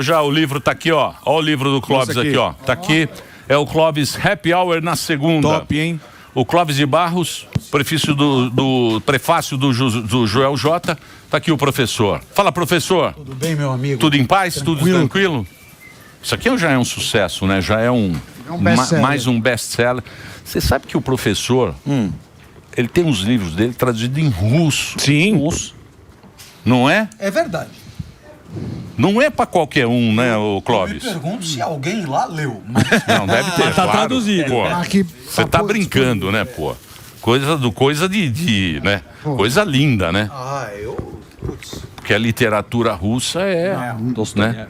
Já o livro tá aqui, ó. Ó o livro do Clóvis aqui, ó. Tá aqui. É o Clóvis Happy Hour na segunda. Top, hein? O Clóvis de Barros, prefácio do Joel J. Tá aqui o professor. Fala, professor. Tudo bem, meu amigo? Tudo em paz? Tudo tranquilo? Isso aqui já é um sucesso, né? Já é mais um best-seller. Você sabe que o professor, ele tem os livros dele traduzidos em russo. Sim. Russo. Não é? É verdade. Não é pra qualquer um, né, o Clóvis? Eu me pergunto se alguém lá leu. Mas... Não, deve ter, tá claro. traduzido. Pô, você tá brincando, né, pô? Coisa de né? Coisa linda, né? Putz, Porque a literatura russa né?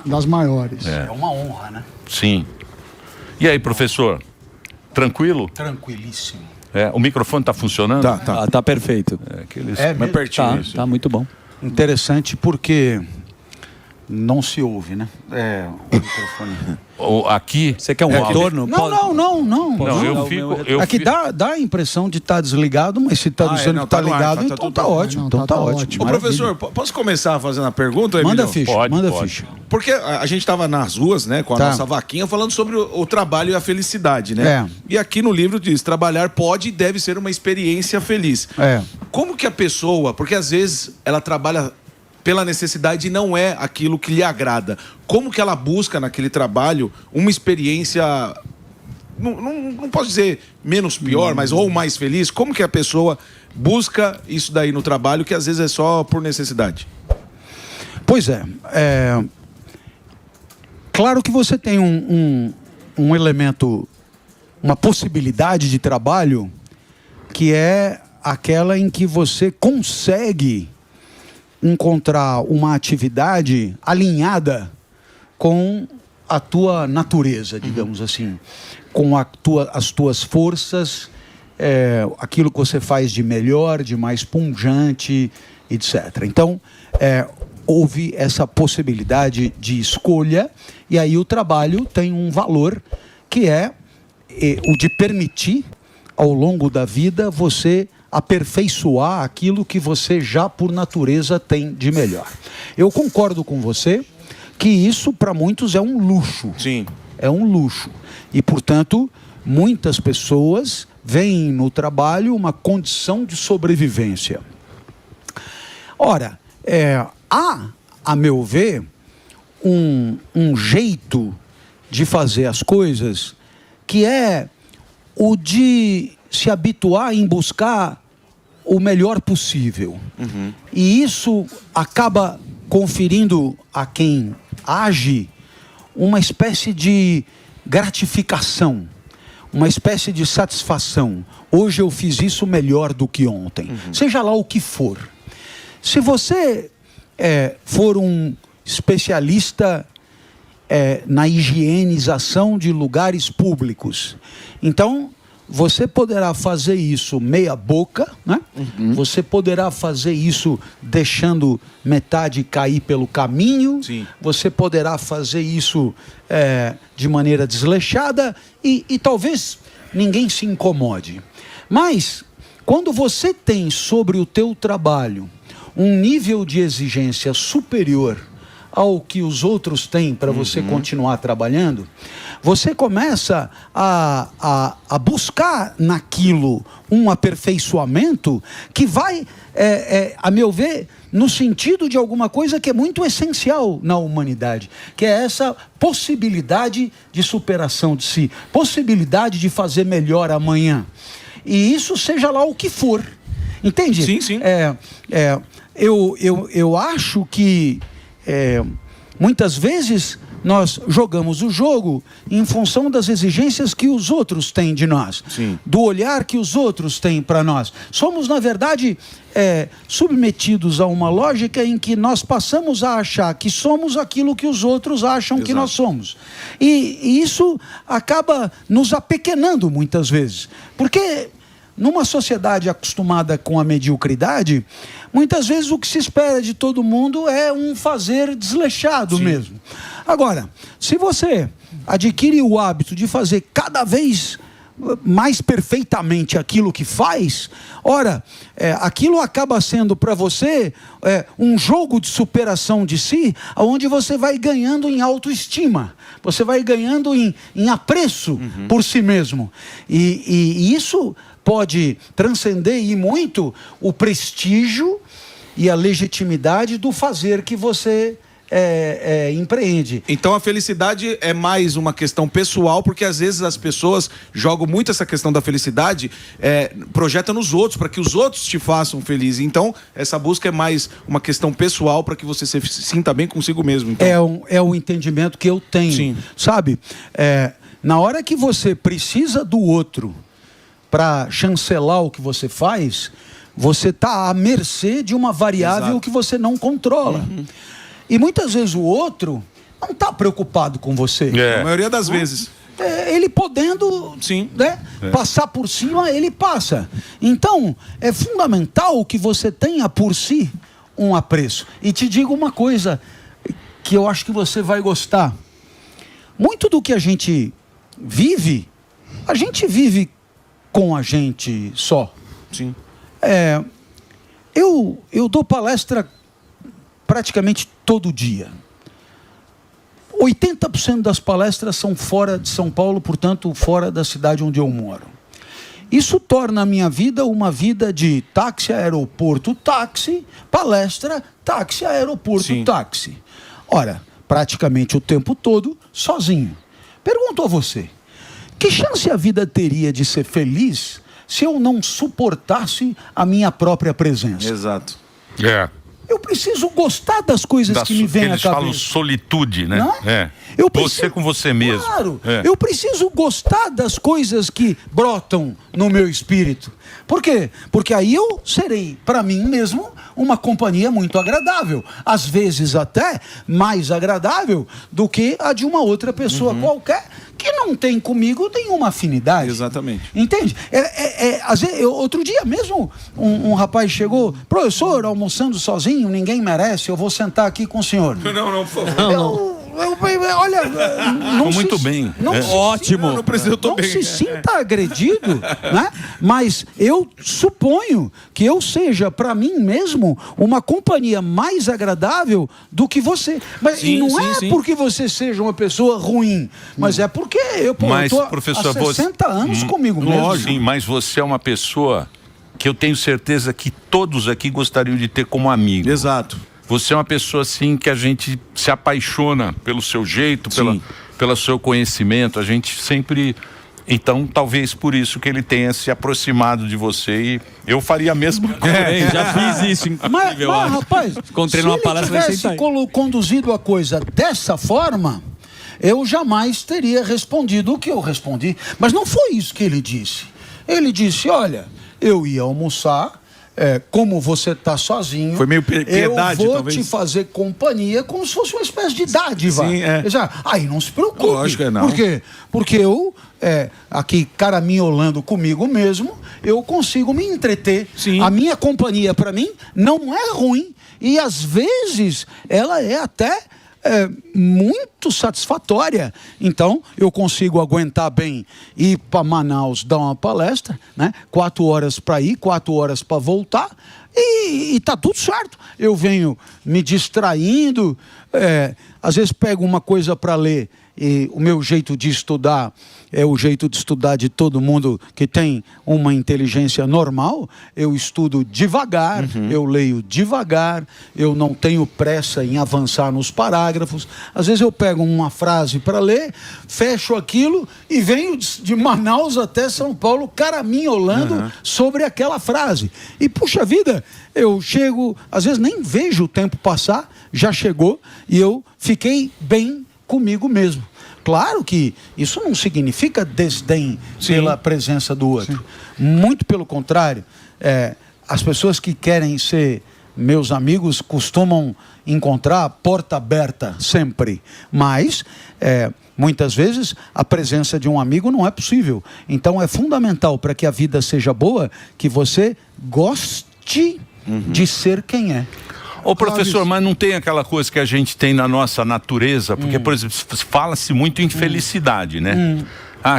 Das maiores. é uma honra, né? Sim. E aí, professor? Tranquilo? Tranquilíssimo. O microfone tá funcionando? Tá perfeito. Mais pertinho. Tá muito bom. Interessante porque não se ouve, né? O microfone. Aqui... Você quer um retorno? Não, eu fico... Aqui dá a impressão de estar desligado, mas se está dizendo que está ligado, então está ótimo. Então tá ótimo. Ô, professor, posso começar fazendo a pergunta, Emílio? Manda ficha, manda ficha. Porque a gente estava nas ruas, né, com a nossa vaquinha, falando sobre o trabalho e a felicidade, né? E aqui no livro diz, trabalhar pode e deve ser uma experiência feliz. Como que a pessoa, porque às vezes ela trabalha pela necessidade e não é aquilo que lhe agrada. Como que ela busca naquele trabalho uma experiência, não posso dizer menos pior, mas ou mais feliz? Como que a pessoa busca isso daí no trabalho que às vezes é só por necessidade? Pois claro que você tem um elemento, uma possibilidade de trabalho que é aquela em que você consegue encontrar uma atividade alinhada com a tua natureza, digamos assim, com as tuas forças, aquilo que você faz de melhor, de mais pungente, etc. Então, houve essa possibilidade de escolha, e aí o trabalho tem um valor que é o de permitir, ao longo da vida, você aperfeiçoar aquilo que você já por natureza tem de melhor. Eu concordo com você que isso para muitos é um luxo. Sim. É um luxo. E, portanto, muitas pessoas veem no trabalho uma condição de sobrevivência. Ora, há, a meu ver, um jeito de fazer as coisas que é o de se habituar em buscar o melhor possível. E isso acaba conferindo a quem age uma espécie de gratificação, uma espécie de satisfação. Hoje eu fiz isso melhor do que ontem. Seja lá o que for. Se você for um especialista na higienização de lugares públicos, então você poderá fazer isso meia boca, né? Você poderá fazer isso deixando metade cair pelo caminho. Sim. Você poderá fazer isso de maneira desleixada e talvez ninguém se incomode. Mas quando você tem sobre o teu trabalho um nível de exigência superior ao que os outros têm para você continuar trabalhando, você começa a buscar naquilo um aperfeiçoamento que vai, a meu ver, no sentido de alguma coisa que é muito essencial na humanidade, que é essa possibilidade de superação de si, possibilidade de fazer melhor amanhã. E isso seja lá o que for. Entende? Sim, sim. Eu acho que muitas vezes nós jogamos o jogo em função das exigências que os outros têm de nós. Sim. Do olhar que os outros têm para nós. Somos, na verdade, submetidos a uma lógica em que nós passamos a achar que somos aquilo que os outros acham que nós somos. E isso acaba nos apequenando muitas vezes. Porque numa sociedade acostumada com a mediocridade, muitas vezes o que se espera de todo mundo é um fazer desleixado mesmo. Agora, se você adquire o hábito de fazer cada vez mais perfeitamente aquilo que faz, ora, aquilo acaba sendo para você um jogo de superação de si, onde você vai ganhando em autoestima, você vai ganhando em apreço por si mesmo. E isso pode transcender e muito o prestígio e a legitimidade do fazer que você empreende. Então a felicidade é mais uma questão pessoal, porque às vezes as pessoas jogam muito essa questão da felicidade, projeta nos outros, para que os outros te façam feliz. Então essa busca é mais uma questão pessoal, para que você se sinta bem consigo mesmo. Então... É o entendimento que eu tenho. Sim. Sabe? Na hora que você precisa do outro para chancelar o que você faz, você está à mercê de uma variável que você não controla. E muitas vezes o outro não está preocupado com você. A maioria das vezes. Ele podendo passar por cima, ele passa. Então, é fundamental que você tenha por si um apreço. E te digo uma coisa que eu acho que você vai gostar. Muito do que a gente vive com a gente só. Sim. Eu dou palestra praticamente todo dia. 80% das palestras são fora de São Paulo, portanto, fora da cidade onde eu moro. Isso torna a minha vida uma vida de táxi, aeroporto, táxi, palestra, táxi, aeroporto, táxi. Ora, praticamente o tempo todo sozinho. Pergunto a você, que chance a vida teria de ser feliz se eu não suportasse a minha própria presença? Exato. Eu preciso gostar das coisas que me vêm à cabeça. Eles falam solitude, né? Você com você mesmo. Claro, eu preciso gostar das coisas que brotam no meu espírito. Por quê? Porque aí eu serei, para mim mesmo, uma companhia muito agradável. Às vezes até mais agradável do que a de uma outra pessoa qualquer que não tem comigo nenhuma afinidade. Exatamente. Entende? Às vezes, outro dia mesmo, um rapaz chegou, professor, almoçando sozinho, ninguém merece, eu vou sentar aqui com o senhor. Não, por favor. Olha, não muito bem. Ótimo. Não se sinta agredido, né? Mas eu suponho que eu seja, para mim mesmo, uma companhia mais agradável do que você. Mas não é porque você seja uma pessoa ruim, mas é porque eu estou há 60 anos comigo mesmo. Lógico, sim, mas você é uma pessoa que eu tenho certeza que todos aqui gostariam de ter como amigo. Exato. Você é uma pessoa assim que a gente se apaixona pelo seu jeito, pelo seu conhecimento. A gente sempre... Então, talvez por isso que ele tenha se aproximado de você e eu faria a mesma coisa. Já fiz isso, incrível. Mas rapaz, encontrei numa palestra se ele tivesse conduzido a coisa dessa forma, eu jamais teria respondido o que eu respondi. Mas não foi isso que ele disse. Ele disse, olha, eu ia almoçar... como você está sozinho, foi meio piedade, eu vou te fazer companhia como se fosse uma espécie de dádiva. Sim, Aí não se preocupe. Lógico que não. Por quê? Porque eu, aqui caraminholando comigo mesmo, eu consigo me entreter. Sim. A minha companhia, para mim, não é ruim. E às vezes ela é até... muito satisfatória. Então eu consigo aguentar bem ir para Manaus dar uma palestra, né? 4 horas para ir, 4 horas para voltar e tá tudo certo. Eu venho me distraindo, às vezes pego uma coisa para ler e o meu jeito de estudar é o jeito de estudar de todo mundo que tem uma inteligência normal. Eu estudo devagar, eu leio devagar, eu não tenho pressa em avançar nos parágrafos. Às vezes eu pego uma frase para ler, fecho aquilo e venho de Manaus até São Paulo caraminholando sobre aquela frase. E puxa vida, eu chego, às vezes nem vejo o tempo passar, já chegou e eu fiquei bem comigo mesmo. Claro que isso não significa desdém pela presença do outro. Muito pelo contrário. As pessoas que querem ser meus amigos costumam encontrar a porta aberta sempre. Mas, muitas vezes, a presença de um amigo não é possível. Então, é fundamental para que a vida seja boa que você goste de ser quem é. Ô professor, mas não tem aquela coisa que a gente tem na nossa natureza, porque, por exemplo, fala-se muito em felicidade, né?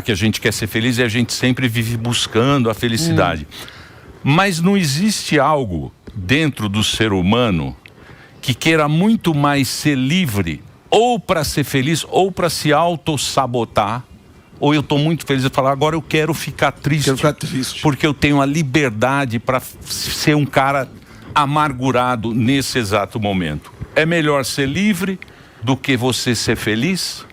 que a gente quer ser feliz e a gente sempre vive buscando a felicidade. Mas não existe algo dentro do ser humano que queira muito mais ser livre, ou para ser feliz, ou para se auto-sabotar, ou eu estou muito feliz e falar, agora eu quero ficar triste, porque eu tenho a liberdade para ser um cara amargurado nesse exato momento. É melhor ser livre do que você ser feliz?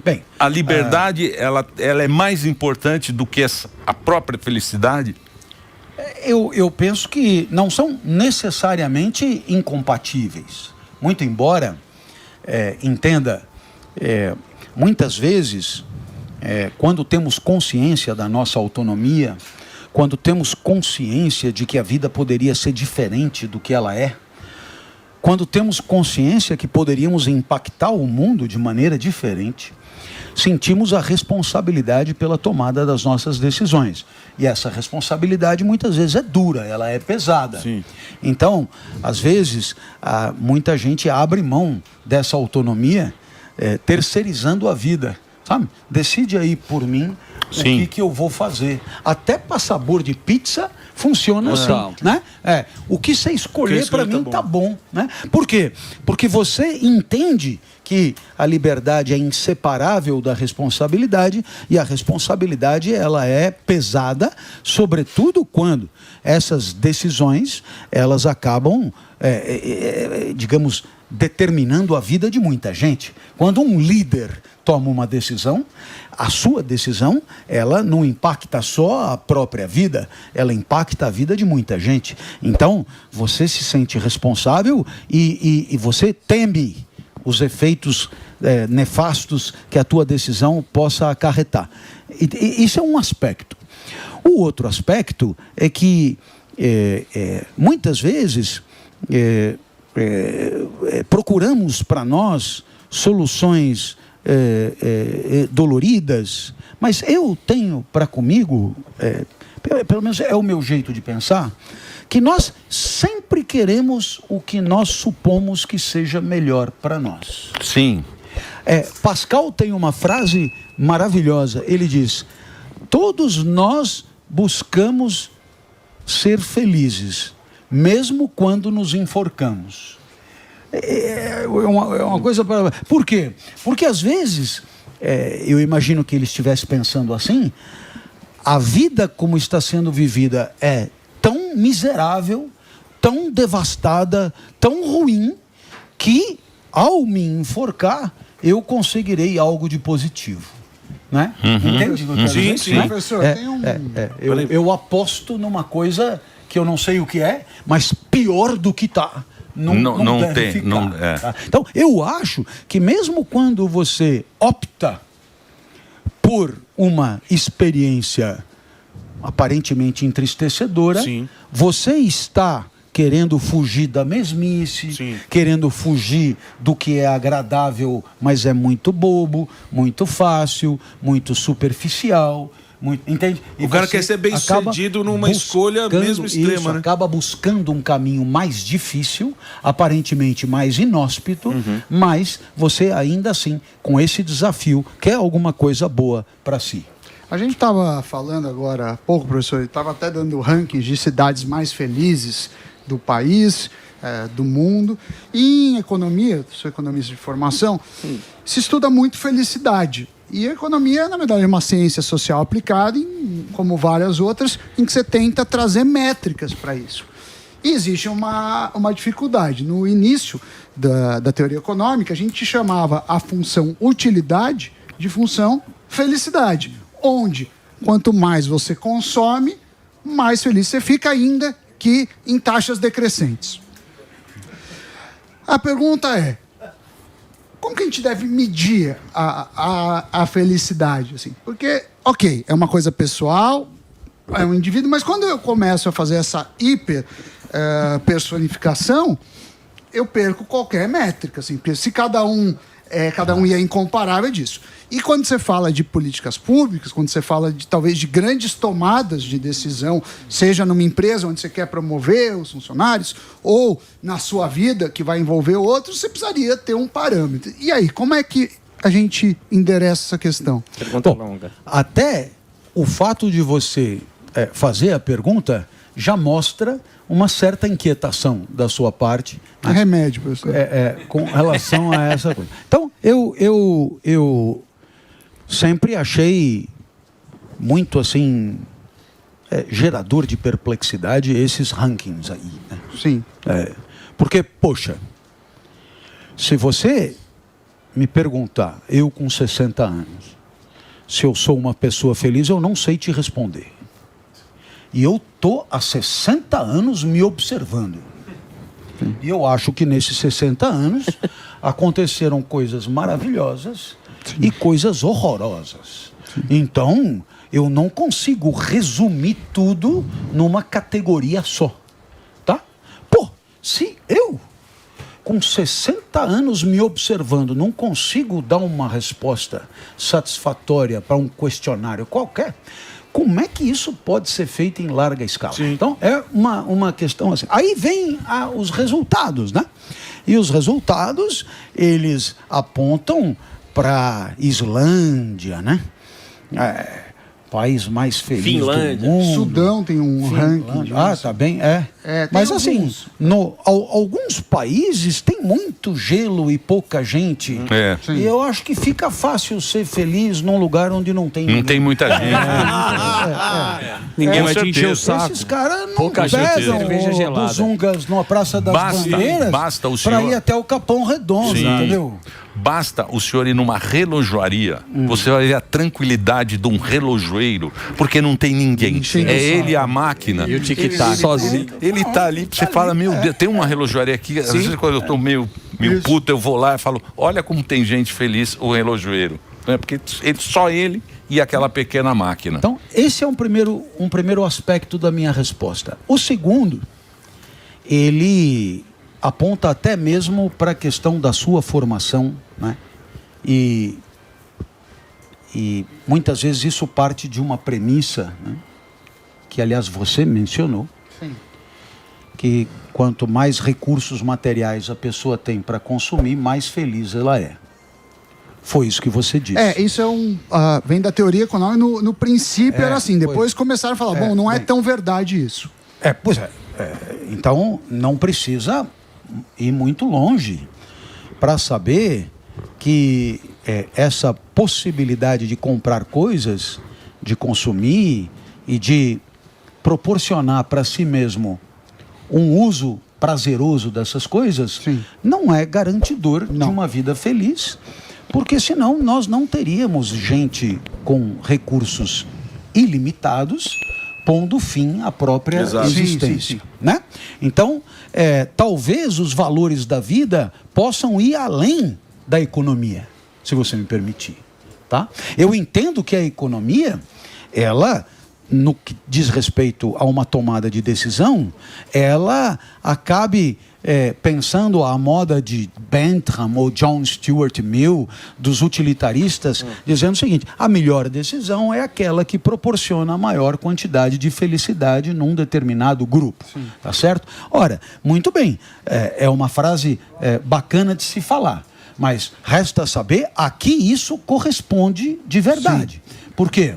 Bem, a liberdade, ela é mais importante do que a própria felicidade? Eu penso que não são necessariamente incompatíveis. Muito embora, entenda, muitas vezes, quando temos consciência da nossa autonomia, quando temos consciência de que a vida poderia ser diferente do que ela é, quando temos consciência que poderíamos impactar o mundo de maneira diferente, sentimos a responsabilidade pela tomada das nossas decisões. E essa responsabilidade muitas vezes é dura, ela é pesada. Sim. Então, às vezes, muita gente abre mão dessa autonomia, terceirizando a vida. Sabe? Decide aí por mim o que eu vou fazer. Até para sabor de pizza funciona assim, né? O que você escolher para mim tá bom, né? Por quê? Porque você entende que a liberdade é inseparável da responsabilidade, e a responsabilidade ela é pesada, sobretudo quando essas decisões elas acabam, digamos, determinando a vida de muita gente. Quando um líder toma uma decisão, a sua decisão, ela não impacta só a própria vida, ela impacta a vida de muita gente. Então, você se sente responsável e você teme os efeitos nefastos que a tua decisão possa acarretar. Isso é um aspecto. O outro aspecto é que, muitas vezes, procuramos para nós soluções doloridas, mas eu tenho para comigo, pelo menos é o meu jeito de pensar, que nós sempre queremos o que nós supomos que seja melhor para nós. Sim. Pascal tem uma frase maravilhosa, ele diz: todos nós buscamos ser felizes, mesmo quando nos enforcamos. É uma coisa para... Por quê? Porque às vezes, eu imagino que ele estivesse pensando assim, a vida como está sendo vivida é tão miserável, tão devastada, tão ruim, que ao me enforcar, eu conseguirei algo de positivo. Né? Entende? Sim. Professor, eu aposto numa coisa que eu não sei o que é, mas pior do que está. Não deve ficar. Tá? Então, eu acho que mesmo quando você opta por uma experiência aparentemente entristecedora, você está querendo fugir da mesmice, querendo fugir do que é agradável, mas é muito bobo, muito fácil, muito superficial. Entende? O cara quer ser bem sucedido numa escolha mesmo extrema, né? Acaba buscando um caminho mais difícil, aparentemente mais inóspito, mas você ainda assim, com esse desafio, quer alguma coisa boa para si. A gente estava falando agora há pouco, professor, estava até dando rankings de cidades mais felizes do país, do mundo. E em economia, sou economista de formação, se estuda muito felicidade. E a economia, na verdade, é uma ciência social aplicada, como várias outras, em que você tenta trazer métricas para isso. E existe uma dificuldade. No início da teoria econômica, a gente chamava a função utilidade de função felicidade, onde quanto mais você consome, mais feliz você fica, ainda que em taxas decrescentes. A pergunta é: como que a gente deve medir a felicidade? Assim? Porque, ok, é uma coisa pessoal, é um indivíduo, mas quando eu começo a fazer essa personificação, eu perco qualquer métrica, assim, porque se cada um é incomparável disso. E quando você fala de políticas públicas, quando você fala talvez de grandes tomadas de decisão, seja numa empresa onde você quer promover os funcionários, ou na sua vida que vai envolver outros, você precisaria ter um parâmetro. E aí, como é que a gente endereça essa questão? Pergunta longa. Até o fato de você fazer a pergunta já mostra uma certa inquietação da sua parte. É remédio, professor. Com relação a essa coisa. Então, eu sempre achei muito, assim, gerador de perplexidade esses rankings aí, né? Sim. Porque, poxa, se você me perguntar, eu com 60 anos, se eu sou uma pessoa feliz, eu não sei te responder. E eu tô há 60 anos me observando. E eu acho que nesses 60 anos aconteceram coisas maravilhosas e coisas horrorosas. Então, eu não consigo resumir tudo numa categoria só. Tá? Pô, se eu, com 60 anos me observando, não consigo dar uma resposta satisfatória para um questionário qualquer, como é que isso pode ser feito em larga escala? Sim. Então, é uma questão assim. Aí vem os resultados, né? E os resultados, eles apontam para Islândia, né? País mais feliz Finlândia. do mundo. Sudão tem um ranking. Tá bem, mas assim, alguns países tem muito gelo e pouca gente. E eu acho que fica fácil ser feliz num lugar onde não tem ninguém. Não tem muita gente. Ninguém vai te encher o saco. Esses caras não Pouca pegam dos Ungas numa Praça das Bandeiras para ir até o Capão Redondo, entendeu? Basta o senhor ir numa relojoaria, você vai ver a tranquilidade de um relojoeiro, porque não tem ninguém. Ele e a máquina. E o tic-tac. Sozinho. Ele tá ali, você fala, meu Deus, tem uma relojoaria aqui. Às vezes quando eu tô meio puto, eu vou lá e falo, olha como tem gente feliz, o relojoeiro. Porque só ele e aquela pequena máquina. Então, esse é um primeiro aspecto da minha resposta. O segundo, ele aponta até mesmo para a questão da sua formação, né? E muitas vezes isso parte de uma premissa, né? Que, aliás, você mencionou. Sim. Que quanto mais recursos materiais a pessoa tem para consumir, mais feliz ela é. Foi isso que você disse. Isso vem da teoria econômica. No princípio era assim, depois começaram a falar, bom, não é tão verdade isso. Então, não precisa ir muito longe para saber que essa possibilidade de comprar coisas, de consumir e de proporcionar para si mesmo um uso prazeroso dessas coisas, não é garantidor de uma vida feliz, porque senão nós não teríamos gente com recursos ilimitados pondo fim à própria existência. Né? Então, talvez os valores da vida possam ir além da economia, se você me permitir. Tá? Eu entendo que a economia, ela, no que diz respeito a uma tomada de decisão, ela acabe pensando à moda de Bentham ou John Stuart Mill, dos utilitaristas, dizendo o seguinte: a melhor decisão é aquela que proporciona a maior quantidade de felicidade num determinado grupo. Tá certo? Ora, muito bem, é uma frase bacana de se falar, mas resta saber a que isso corresponde de verdade. Por quê?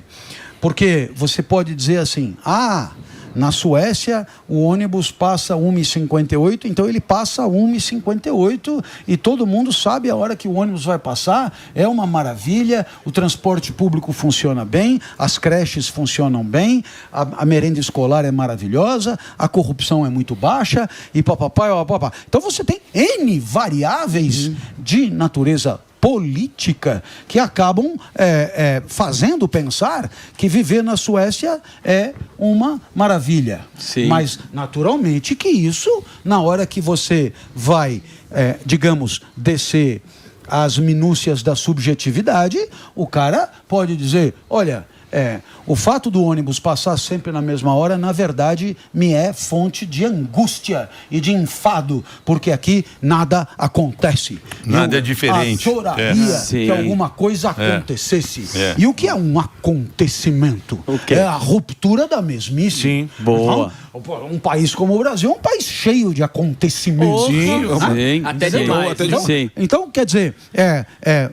Porque você pode dizer assim, na Suécia o ônibus passa 1h58, então ele passa 1h58 e todo mundo sabe a hora que o ônibus vai passar, é uma maravilha, o transporte público funciona bem, as creches funcionam bem, a merenda escolar é maravilhosa, a corrupção é muito baixa e papapá. Então você tem N variáveis de natureza política que acabam fazendo pensar que viver na Suécia é uma maravilha. Mas, naturalmente, que isso, na hora que você vai, digamos, descer as minúcias da subjetividade, o cara pode dizer, olha, O fato do ônibus passar sempre na mesma hora, na verdade, me é fonte de angústia e de enfado, porque aqui nada acontece. Nada é diferente. Adoraria que alguma coisa acontecesse. E o que é um acontecimento? É a ruptura da mesmice. Sim, boa. Um país como o Brasil é um país cheio de acontecimentos. Sim, até demais. Então, quer dizer,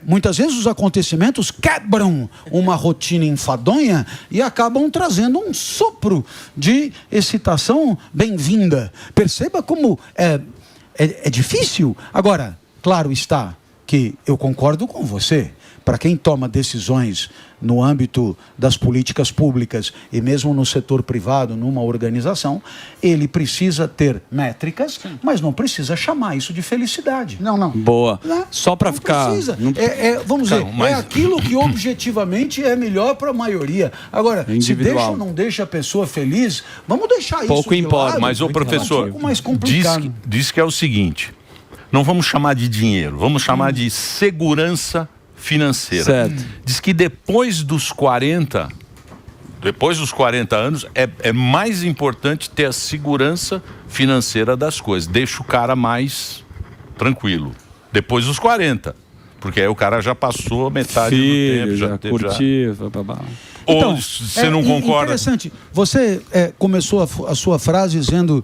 muitas vezes os acontecimentos quebram uma rotina enfadonha e acabam trazendo um sopro de excitação bem-vinda. Perceba como é difícil. Agora, claro está que eu concordo com você. Para quem toma decisões no âmbito das políticas públicas e mesmo no setor privado, numa organização, ele precisa ter métricas, mas não precisa chamar isso de felicidade. Não. Boa. Só para ficar... Precisa. Vamos dizer, é aquilo que objetivamente é melhor para a maioria. Agora, se deixa ou não deixa a pessoa feliz, vamos deixar pouco isso de importa. lado. Mas, professor, um pouco mais complicado. diz que é o seguinte, não vamos chamar de dinheiro, vamos chamar de segurança financeira. Certo. Diz que depois dos 40 anos, é mais importante ter a segurança financeira das coisas. Deixa o cara mais tranquilo. Depois dos 40. Porque aí o cara já passou metade do tempo. Já curtiu. Então, ou você não concorda? Interessante. Você começou a sua frase dizendo...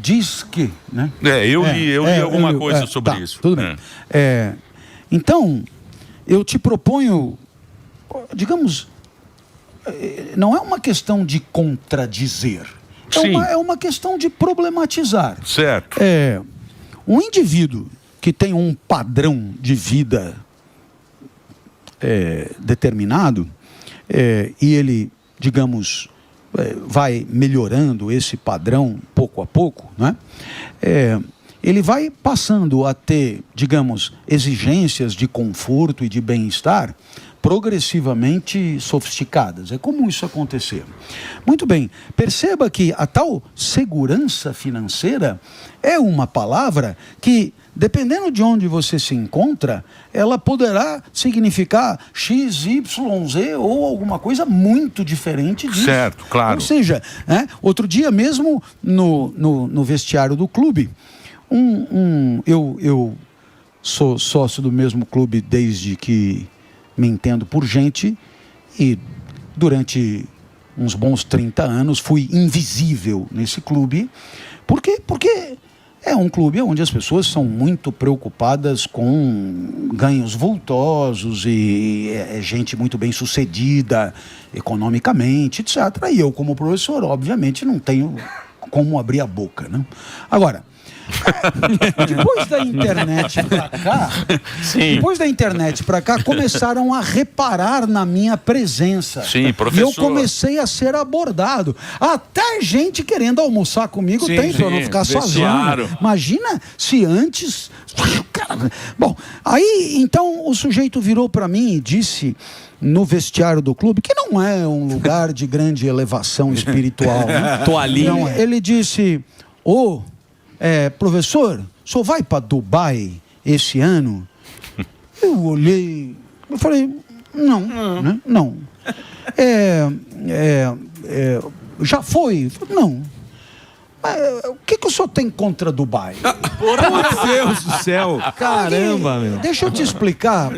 Diz que, né? Eu li alguma coisa sobre isso. Tudo bem. Então, eu te proponho, digamos, não é uma questão de contradizer. É uma questão de problematizar. Certo. Um indivíduo que tem um padrão de vida determinado e ele, digamos, vai melhorando esse padrão pouco a pouco, né? Ele vai passando a ter, digamos, exigências de conforto e de bem-estar progressivamente sofisticadas. É comum isso acontecer. Muito bem, perceba que a tal segurança financeira é uma palavra que, dependendo de onde você se encontra, ela poderá significar X, Y, Z ou alguma coisa muito diferente disso. Certo, claro. Ou seja, outro dia mesmo no vestiário do clube, eu sou sócio do mesmo clube desde que me entendo por gente e durante uns bons 30 anos fui invisível nesse clube. Por quê? Porque é um clube onde as pessoas são muito preocupadas com ganhos vultosos e é gente muito bem sucedida economicamente, etc. E eu, como professor, obviamente não tenho como abrir a boca, né? Agora, depois da internet pra cá, começaram a reparar na minha presença. Sim, professor. E eu comecei a ser abordado. Até gente querendo almoçar comigo tem, pra eu não ficar sozinho. Claro. Imagina se antes... Bom, aí então o sujeito virou pra mim e disse... no vestiário do clube, que não é um lugar de grande elevação espiritual, né? Toalhinha. Não, ele disse, professor, o senhor vai para Dubai esse ano? Eu olhei, eu falei, não, né? Não. Já foi? Eu falei, não. O que o senhor tem contra Dubai? Por Deus do céu! Caramba, meu. Deixa eu te explicar.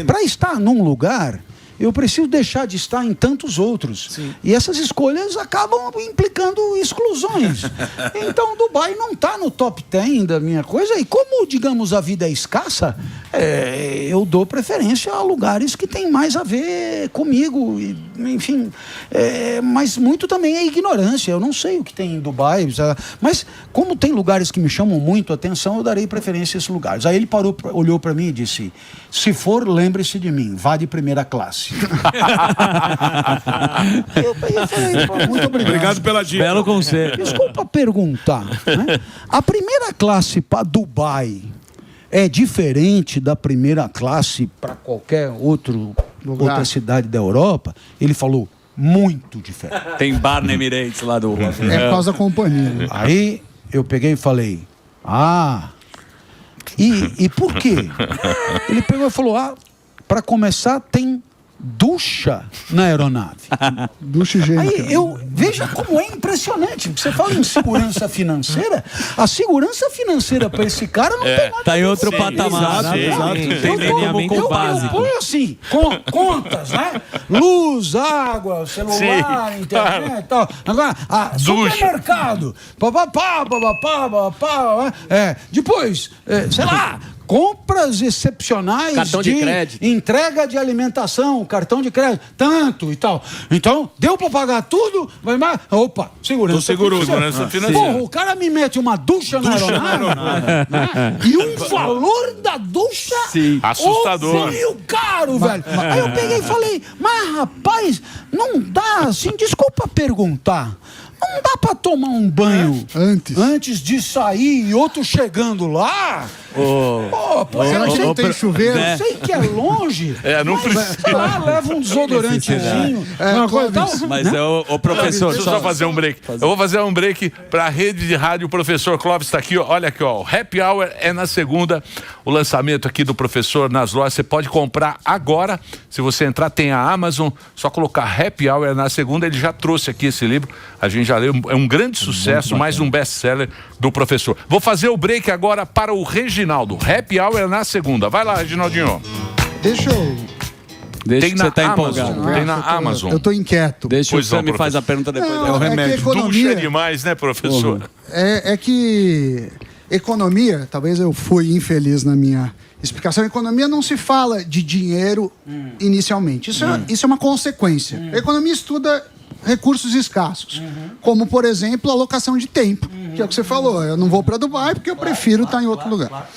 Para estar num lugar, eu preciso deixar de estar em tantos outros. Sim. E essas escolhas acabam implicando exclusões. Então, Dubai não está no top 10 da minha coisa. E como, digamos, a vida é escassa, eu dou preferência a lugares que têm mais a ver comigo. E, enfim, mas muito também é ignorância. Eu não sei o que tem em Dubai. Mas, como tem lugares que me chamam muito a atenção, eu darei preferência a esses lugares. Aí ele olhou para mim e disse, se for, lembre-se de mim, vá de primeira classe. Eu falei, muito obrigado. Obrigado pela dica. Belo conselho. Desculpa perguntar, né? A primeira classe para Dubai é diferente da primeira classe para qualquer outra cidade da Europa? Ele falou, muito diferente. Tem bar na Emirates lá do... É por causa da companhia. Aí eu peguei e falei, e por quê? Ele pegou e falou, para começar tem ducha na aeronave. Ducha higiênica. Aí veja como é impressionante. Você fala em segurança financeira, a segurança financeira para esse cara não tem nada. Tá em outro patamar. Exato. Tem lineamento básico. Eu ponho assim, contas, né? Luz, água, celular, internet, tal. Agora, supermercado. Depois, sei lá, compras excepcionais cartão de crédito, entrega de alimentação, cartão de crédito, tanto e tal. Então, deu pra pagar tudo, vai mais. Opa, segurança financeira. Porra, o cara me mete uma ducha na aeronave, né? E um valor da ducha assustador. Meio caro, velho. Aí eu peguei e falei, mas rapaz, não dá assim, desculpa perguntar. Não dá pra tomar um banho antes de sair e outro chegando lá? Será que não tem chuveiro? Eu sei que é longe. Não precisa. Lá leva um desodorantezinho. Mas o professor. Deixa eu só fazer um break. Eu vou fazer um break pra rede de rádio. O professor Clóvis está aqui. Olha aqui, ó. O Happy Hour é na segunda. O lançamento aqui do professor nas lojas. Você pode comprar agora. Se você entrar, tem a Amazon. Só colocar Happy Hour na segunda. Ele já trouxe aqui esse livro. A gente já leu. É um grande sucesso. Mais um best-seller do professor. Vou fazer o break agora para o Reginaldo. Happy Hour na segunda. Vai lá, Reginaldinho. Deixa eu... Deixa que você tá empolgado. Tem na Amazon. Eu tô inquieto. Deixa o Sammy faz a pergunta depois. Não, É o remédio. Ducha é demais, né, professor? É que economia, talvez eu fui infeliz na minha explicação, economia não se fala de dinheiro inicialmente. Isso é uma consequência. A economia estuda recursos escassos, como, por exemplo, alocação de tempo, que é o que você falou. Eu não vou para Dubai porque eu prefiro estar em outro lugar.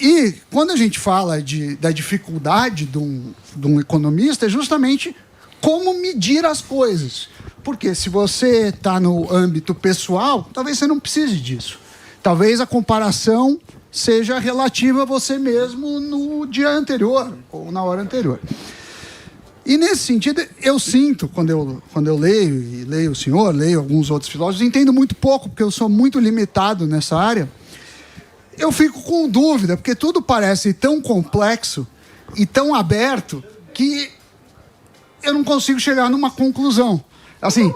E quando a gente fala da dificuldade de um economista, é justamente como medir as coisas. Porque se você está no âmbito pessoal, talvez você não precise disso. Talvez a comparação seja relativa a você mesmo no dia anterior ou na hora anterior. E nesse sentido, eu sinto, quando eu leio, e leio o senhor, leio alguns outros filósofos, entendo muito pouco, porque eu sou muito limitado nessa área, eu fico com dúvida, porque tudo parece tão complexo e tão aberto que eu não consigo chegar numa conclusão. Assim,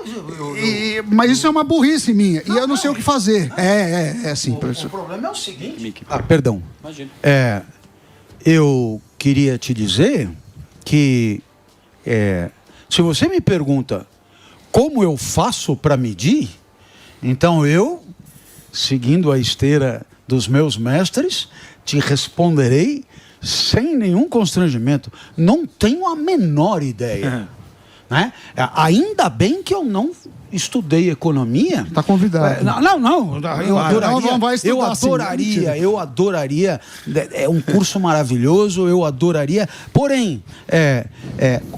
mas isso é uma burrice minha, e eu não sei o que fazer. É assim, professor. O problema é o seguinte... perdão. Imagina. Eu queria te dizer que se você me pergunta como eu faço para medir, então eu, seguindo a esteira dos meus mestres, te responderei sem nenhum constrangimento. Não tenho a menor ideia. Né? Ainda bem que eu não estudei economia. Está convidado. Não. Eu adoraria. Eu adoraria. É um curso maravilhoso. Eu adoraria. Porém,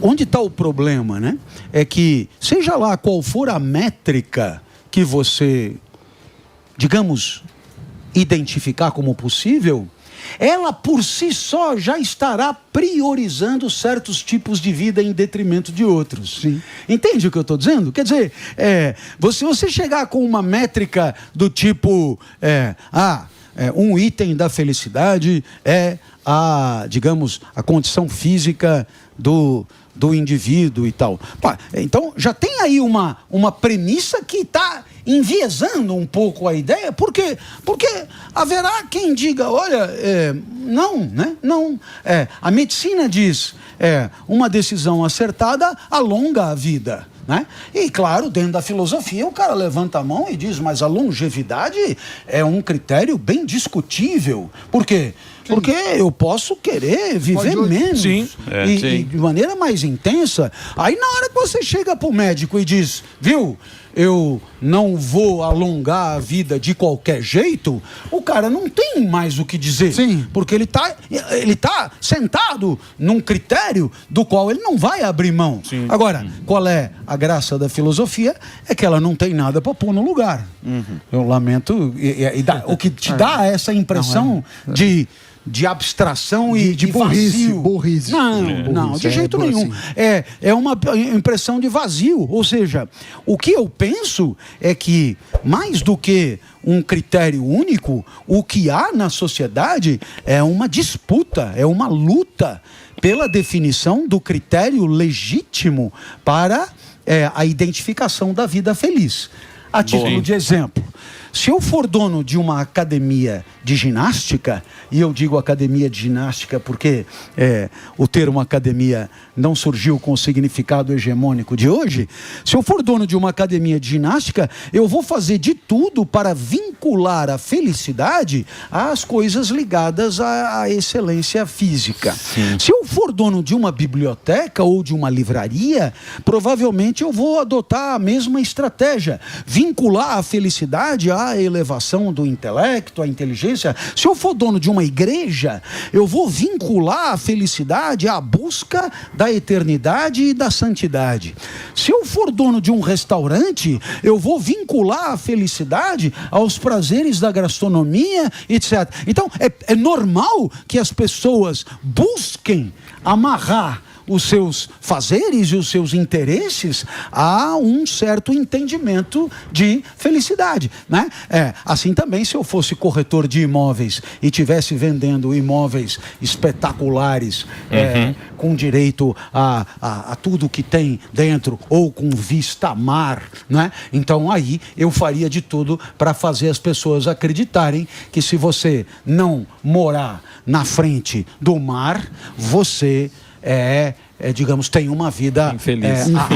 onde está o problema, né? É que, seja lá qual for a métrica que você, digamos, identificar como possível, ela por si só já estará priorizando certos tipos de vida em detrimento de outros. Sim. Entende o que eu estou dizendo? Quer dizer, se você chegar com uma métrica do tipo, um item da felicidade é digamos, a condição física do indivíduo e tal. Então, já tem aí uma premissa que está enviesando um pouco a ideia, porque haverá quem diga, olha, não, né? Não. A medicina diz, uma decisão acertada alonga a vida. Né? E claro, dentro da filosofia o cara levanta a mão e diz, mas a longevidade é um critério bem discutível. Por quê? Sim. Porque eu posso querer viver menos e de maneira mais intensa. Aí na hora que você chega para o médico e diz, viu, eu não vou alongar a vida de qualquer jeito, o cara não tem mais o que dizer. Sim. Porque ele tá sentado num critério do qual ele não vai abrir mão. Sim. Agora, qual é a graça da filosofia? É que ela não tem nada para pôr no lugar. Eu lamento. O que te dá essa impressão de de abstração e de burrice, vazio. Burrice. Não, de jeito nenhum. É uma impressão de vazio. Ou seja, o que eu penso é que, mais do que um critério único, o que há na sociedade é uma disputa, é uma luta pela definição do critério legítimo para a identificação da vida feliz. A título de exemplo, se eu for dono de uma academia de ginástica, e eu digo academia de ginástica porque o termo academia não surgiu com o significado hegemônico de hoje, se eu for dono de uma academia de ginástica, eu vou fazer de tudo para vincular a felicidade às coisas ligadas à excelência física. Sim. Se eu for dono de uma biblioteca ou de uma livraria, provavelmente eu vou adotar a mesma estratégia, vincular a felicidade à elevação do intelecto, à inteligência. Se eu for dono de uma igreja, eu vou vincular a felicidade à busca da eternidade e da santidade. Se eu for dono de um restaurante, eu vou vincular a felicidade aos prazeres da gastronomia, etc. Então, é normal que as pessoas busquem amarrar os seus fazeres e os seus interesses a um certo entendimento de felicidade, né? Assim também, se eu fosse corretor de imóveis e estivesse vendendo imóveis espetaculares, com direito a tudo que tem dentro, ou com vista a mar, né? Então aí eu faria de tudo para fazer as pessoas acreditarem que, se você não morar na frente do mar, você digamos, tem uma vida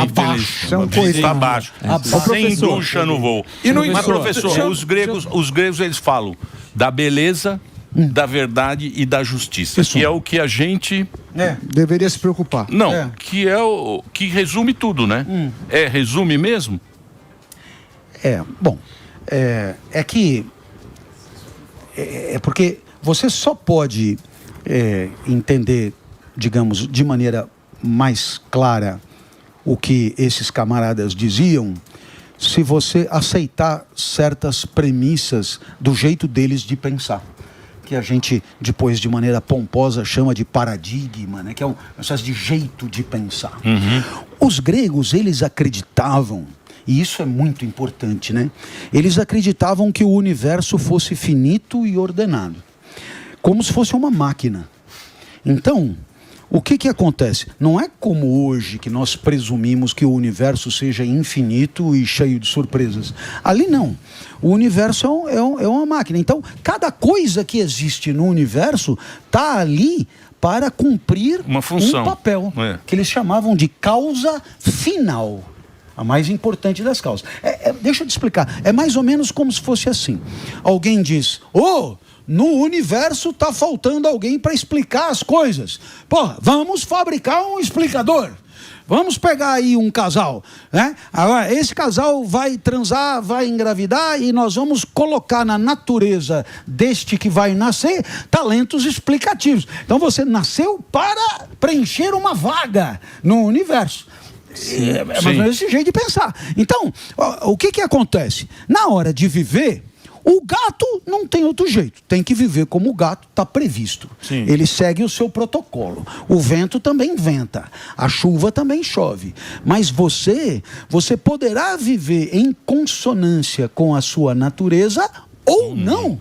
abaixo. Sem ducha no voo. Mas, professor, os gregos eles falam da beleza, da verdade e da justiça. Isso. Que é o que a gente deveria se preocupar. Não, que é o que resume tudo, né? Resume mesmo? Porque você só pode entender, digamos, de maneira mais clara o que esses camaradas diziam, se você aceitar certas premissas do jeito deles de pensar, que a gente depois, de maneira pomposa, chama de paradigma, né? Que é uma espécie de jeito de pensar. Os gregos, eles acreditavam, e isso é muito importante, né? Eles acreditavam que o universo fosse finito e ordenado, como se fosse uma máquina. Então, o que acontece? Não é como hoje, que nós presumimos que o universo seja infinito e cheio de surpresas. Ali não. O universo é uma máquina. Então, cada coisa que existe no universo está ali para cumprir uma função, um papel, que eles chamavam de causa final. A mais importante das causas. Deixa eu te explicar. É mais ou menos como se fosse assim. Alguém diz: no universo está faltando alguém para explicar as coisas. Vamos fabricar um explicador. Vamos pegar aí um casal, né? Agora, esse casal vai transar, vai engravidar, e nós vamos colocar na natureza deste que vai nascer talentos explicativos. Então você nasceu para preencher uma vaga no universo. Mas não é esse jeito de pensar. Então, o que acontece? Na hora de viver, o gato não tem outro jeito, tem que viver como o gato está previsto. Ele segue o seu protocolo. O vento também venta, a chuva também chove. Mas você poderá viver em consonância com a sua natureza ou não.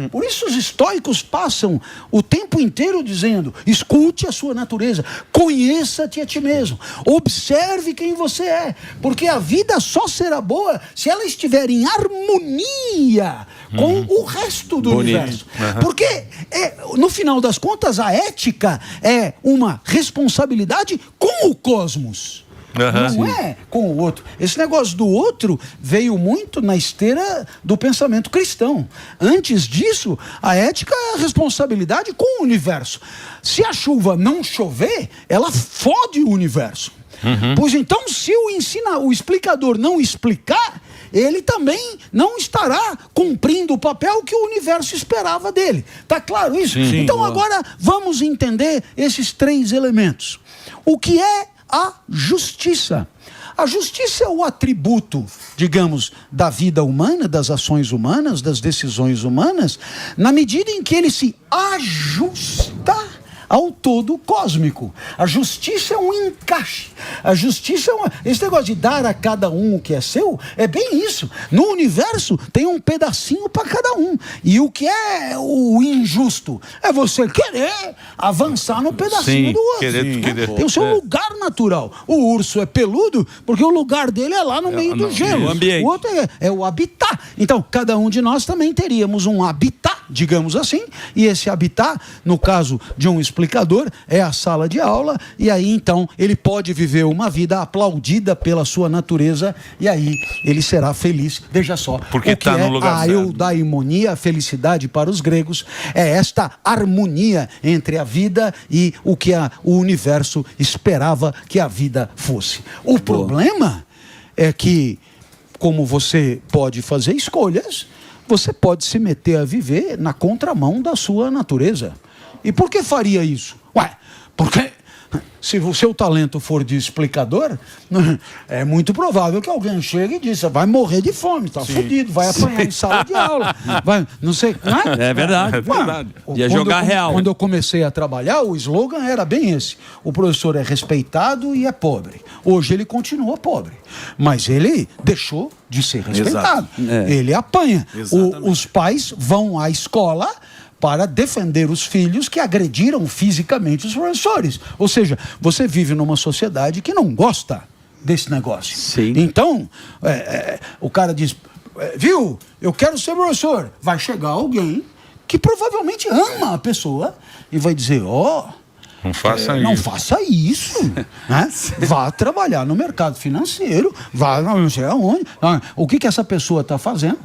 Por isso os estoicos passam o tempo inteiro dizendo: escute a sua natureza, conheça-te a ti mesmo, observe quem você é, porque a vida só será boa se ela estiver em harmonia com o resto do universo. Porque, no final das contas, a ética é uma responsabilidade com o cosmos. Não é com o outro. Esse negócio do outro veio muito na esteira do pensamento cristão. Antes disso, a ética é a responsabilidade com o universo. Se a chuva não chover, ela fode o universo. Pois então, se o explicador não explicar, ele também não estará cumprindo o papel que o universo esperava dele. Tá claro isso? Então agora vamos entender esses três elementos. O que é a justiça? A justiça é o atributo, digamos, da vida humana, das ações humanas, das decisões humanas, na medida em que ele se ajusta ao todo cósmico. A justiça é um encaixe. A justiça esse negócio de dar a cada um o que é seu, é bem isso. No universo tem um pedacinho para cada um. E o que é o injusto? É você querer avançar no pedacinho do outro. Querer. Tem o seu lugar natural. O urso é peludo porque o lugar dele é lá no meio do gelo. O outro é o habitat. Então, cada um de nós também teríamos um habitat, digamos assim, e esse habitat, no caso de um explicador, é a sala de aula, e aí então ele pode viver uma vida aplaudida pela sua natureza, e aí ele será feliz. Veja só, porque está no lugar certo. A eudaimonia, a felicidade para os gregos, é esta harmonia entre a vida e o que o universo esperava que a vida fosse. O problema é que, como você pode fazer escolhas, você pode se meter a viver na contramão da sua natureza. E por que faria isso? Porque se o seu talento for de explicador, é muito provável que alguém chegue e diga: vai morrer de fome, tá fudido, vai apanhar em sala de aula, vai, não sei, não é? É verdade. É verdade. Ia jogar real. Quando eu comecei a trabalhar, o slogan era bem esse: o professor é respeitado e é pobre. Hoje ele continua pobre, mas ele deixou de ser respeitado. Ele apanha. Os pais vão à escola para defender os filhos que agrediram fisicamente os professores. Ou seja, você vive numa sociedade que não gosta desse negócio. Sim. Então, o cara diz: viu, eu quero ser professor. Vai chegar alguém que provavelmente ama a pessoa e vai dizer: não faça isso. Não faça isso. Né? Vá trabalhar no mercado financeiro, vá não sei aonde. O que essa pessoa está fazendo?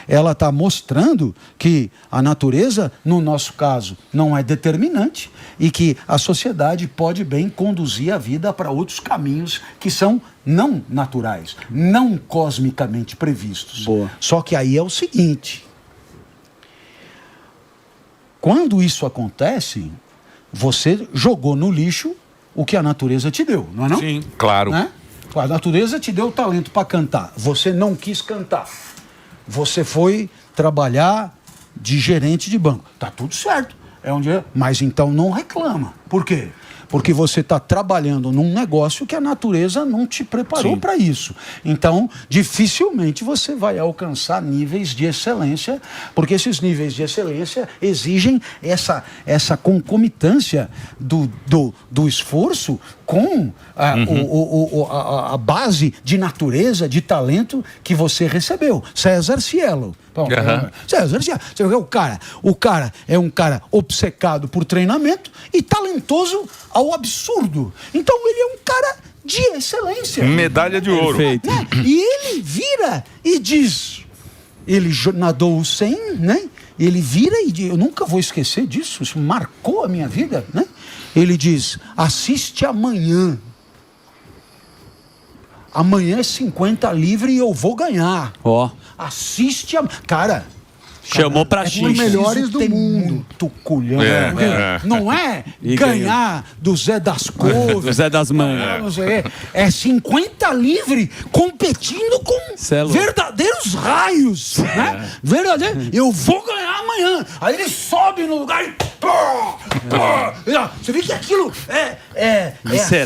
Ela está mostrando que a natureza, no nosso caso, não é determinante e que a sociedade pode bem conduzir a vida para outros caminhos que são não naturais, não cosmicamente previstos. Boa. Só que aí é o seguinte: quando isso acontece, você jogou no lixo o que a natureza te deu, não é não? Sim, claro. Né? A natureza te deu o talento para cantar. Você não quis cantar. Você foi trabalhar de gerente de banco. Tá tudo certo. Mas então não reclama. Por quê? Porque você está trabalhando num negócio que a natureza não te preparou para isso. Então, dificilmente você vai alcançar níveis de excelência, porque esses níveis de excelência exigem essa concomitância do esforço com a base de natureza, de talento que você recebeu. César Cielo. César Cielo. O cara é um cara obcecado por treinamento e talentoso ao absurdo. Então ele é um cara de excelência. Medalha de ouro. Né? E ele vira e diz... Ele nadou o 100, né? Ele vira e diz... Eu nunca vou esquecer disso. Isso marcou a minha vida, né? Ele diz: assiste amanhã. Amanhã é 50 livre e eu vou ganhar. Assiste Cara... Chamou pra X. Os melhores do mundo. Muito culhão. Não é ganhar do Zé das Couves. Do Zé das Manhas. É 50 livre competindo com verdadeiros raios. Né? Verdadeiro. Eu vou ganhar amanhã. Aí ele sobe no lugar e... Você vê que aquilo é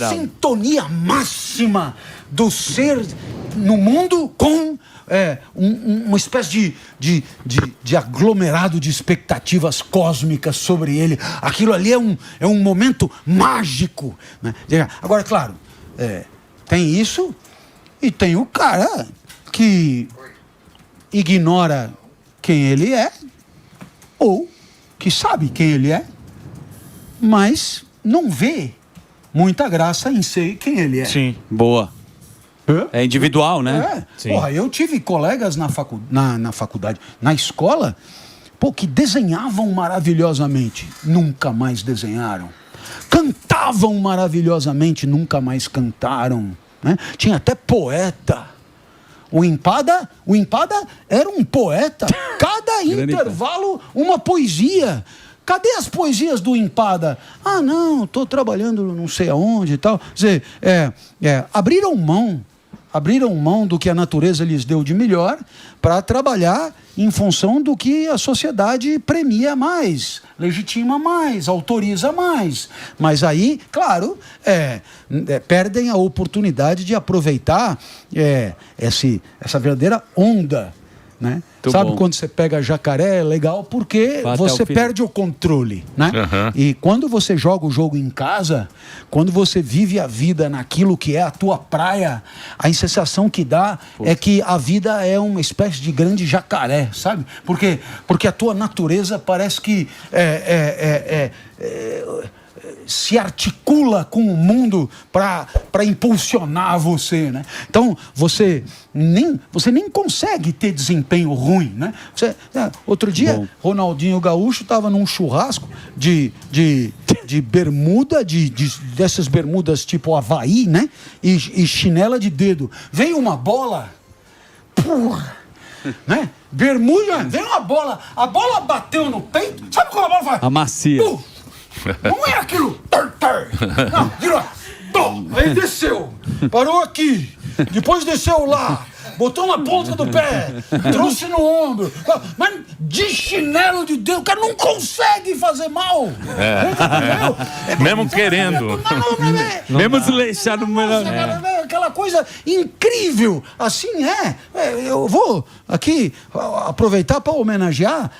a sintonia máxima do ser no mundo com... uma espécie de aglomerado de expectativas cósmicas sobre ele. Aquilo ali é um momento mágico, né? Agora, claro, tem isso e tem o cara que ignora quem ele é ou que sabe quem ele é, mas não vê muita graça em ser quem ele é. Sim, boa. É individual, né? Porra, eu tive colegas na faculdade, na escola, que desenhavam maravilhosamente, nunca mais desenharam. Cantavam maravilhosamente, nunca mais cantaram. Né? Tinha até poeta. O Empada era um poeta. Cada intervalo, uma poesia. Cadê as poesias do Empada? Não, estou trabalhando não sei aonde e tal. Quer dizer, abriram mão abriram mão do que a natureza lhes deu de melhor para trabalhar em função do que a sociedade premia mais, legitima mais, autoriza mais. Mas aí, claro, perdem a oportunidade de aproveitar essa verdadeira onda, né? Sabe bom. Quando você pega jacaré, é legal porque você perde o controle, né? Uhum. E quando você joga o jogo em casa, quando você vive a vida naquilo que é a tua praia, a sensação que dá é que a vida é uma espécie de grande jacaré, sabe? Porque a tua natureza parece que se articula com o mundo para impulsionar você, né? Então, você nem consegue ter desempenho ruim, né? Outro dia, Ronaldinho Gaúcho estava num churrasco de bermuda, dessas bermudas tipo Havaí, né? E chinela de dedo. Veio uma bola, porra, né? Bermuda, veio uma bola, a bola bateu no peito, sabe quando a bola faz? A macia. Não é aquilo. Não, virou. Aí desceu. Parou aqui. Depois desceu lá. Botou na ponta do pé. Trouxe no ombro. Mas de chinelo de dedo, o cara não consegue fazer mal. Mesmo querendo. Mesmo desleixado. Aquela coisa incrível. Assim eu vou aqui aproveitar para homenagear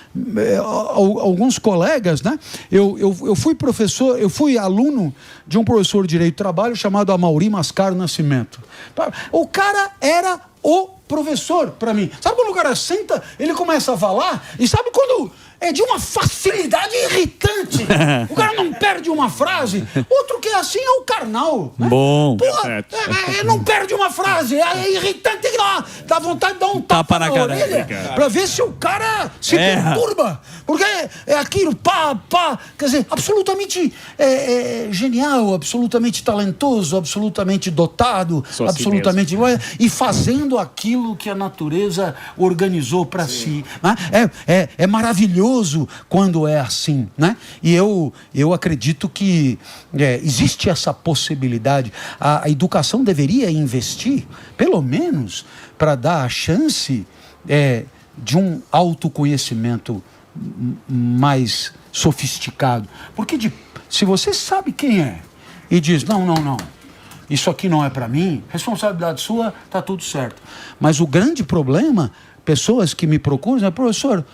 alguns colegas, né? Eu fui professor, eu fui aluno de um professor de Direito do Trabalho chamado Amaury Mascaro Nascimento. O cara era o professor para mim. Sabe quando o cara senta, ele começa a falar, e sabe quando é de uma facilidade irritante. O cara não perde uma frase. Outro que é assim é o Karnal. Né? Bom. Porra, não perde uma frase. É irritante, tem que dá vontade de dar um tapa na orelha para ver se o cara se perturba. Porque é aquilo, quer dizer, absolutamente genial, absolutamente talentoso, absolutamente dotado, absolutamente... E fazendo aquilo que a natureza organizou para si. Né? É maravilhoso quando é assim, né? E eu acredito que existe essa possibilidade. A educação deveria investir, pelo menos, para dar a chance de um autoconhecimento mais sofisticado. Porque se você sabe quem é e diz, não, isso aqui não é para mim, responsabilidade sua, tá tudo certo. Mas o grande problema, pessoas que me procuram, professor,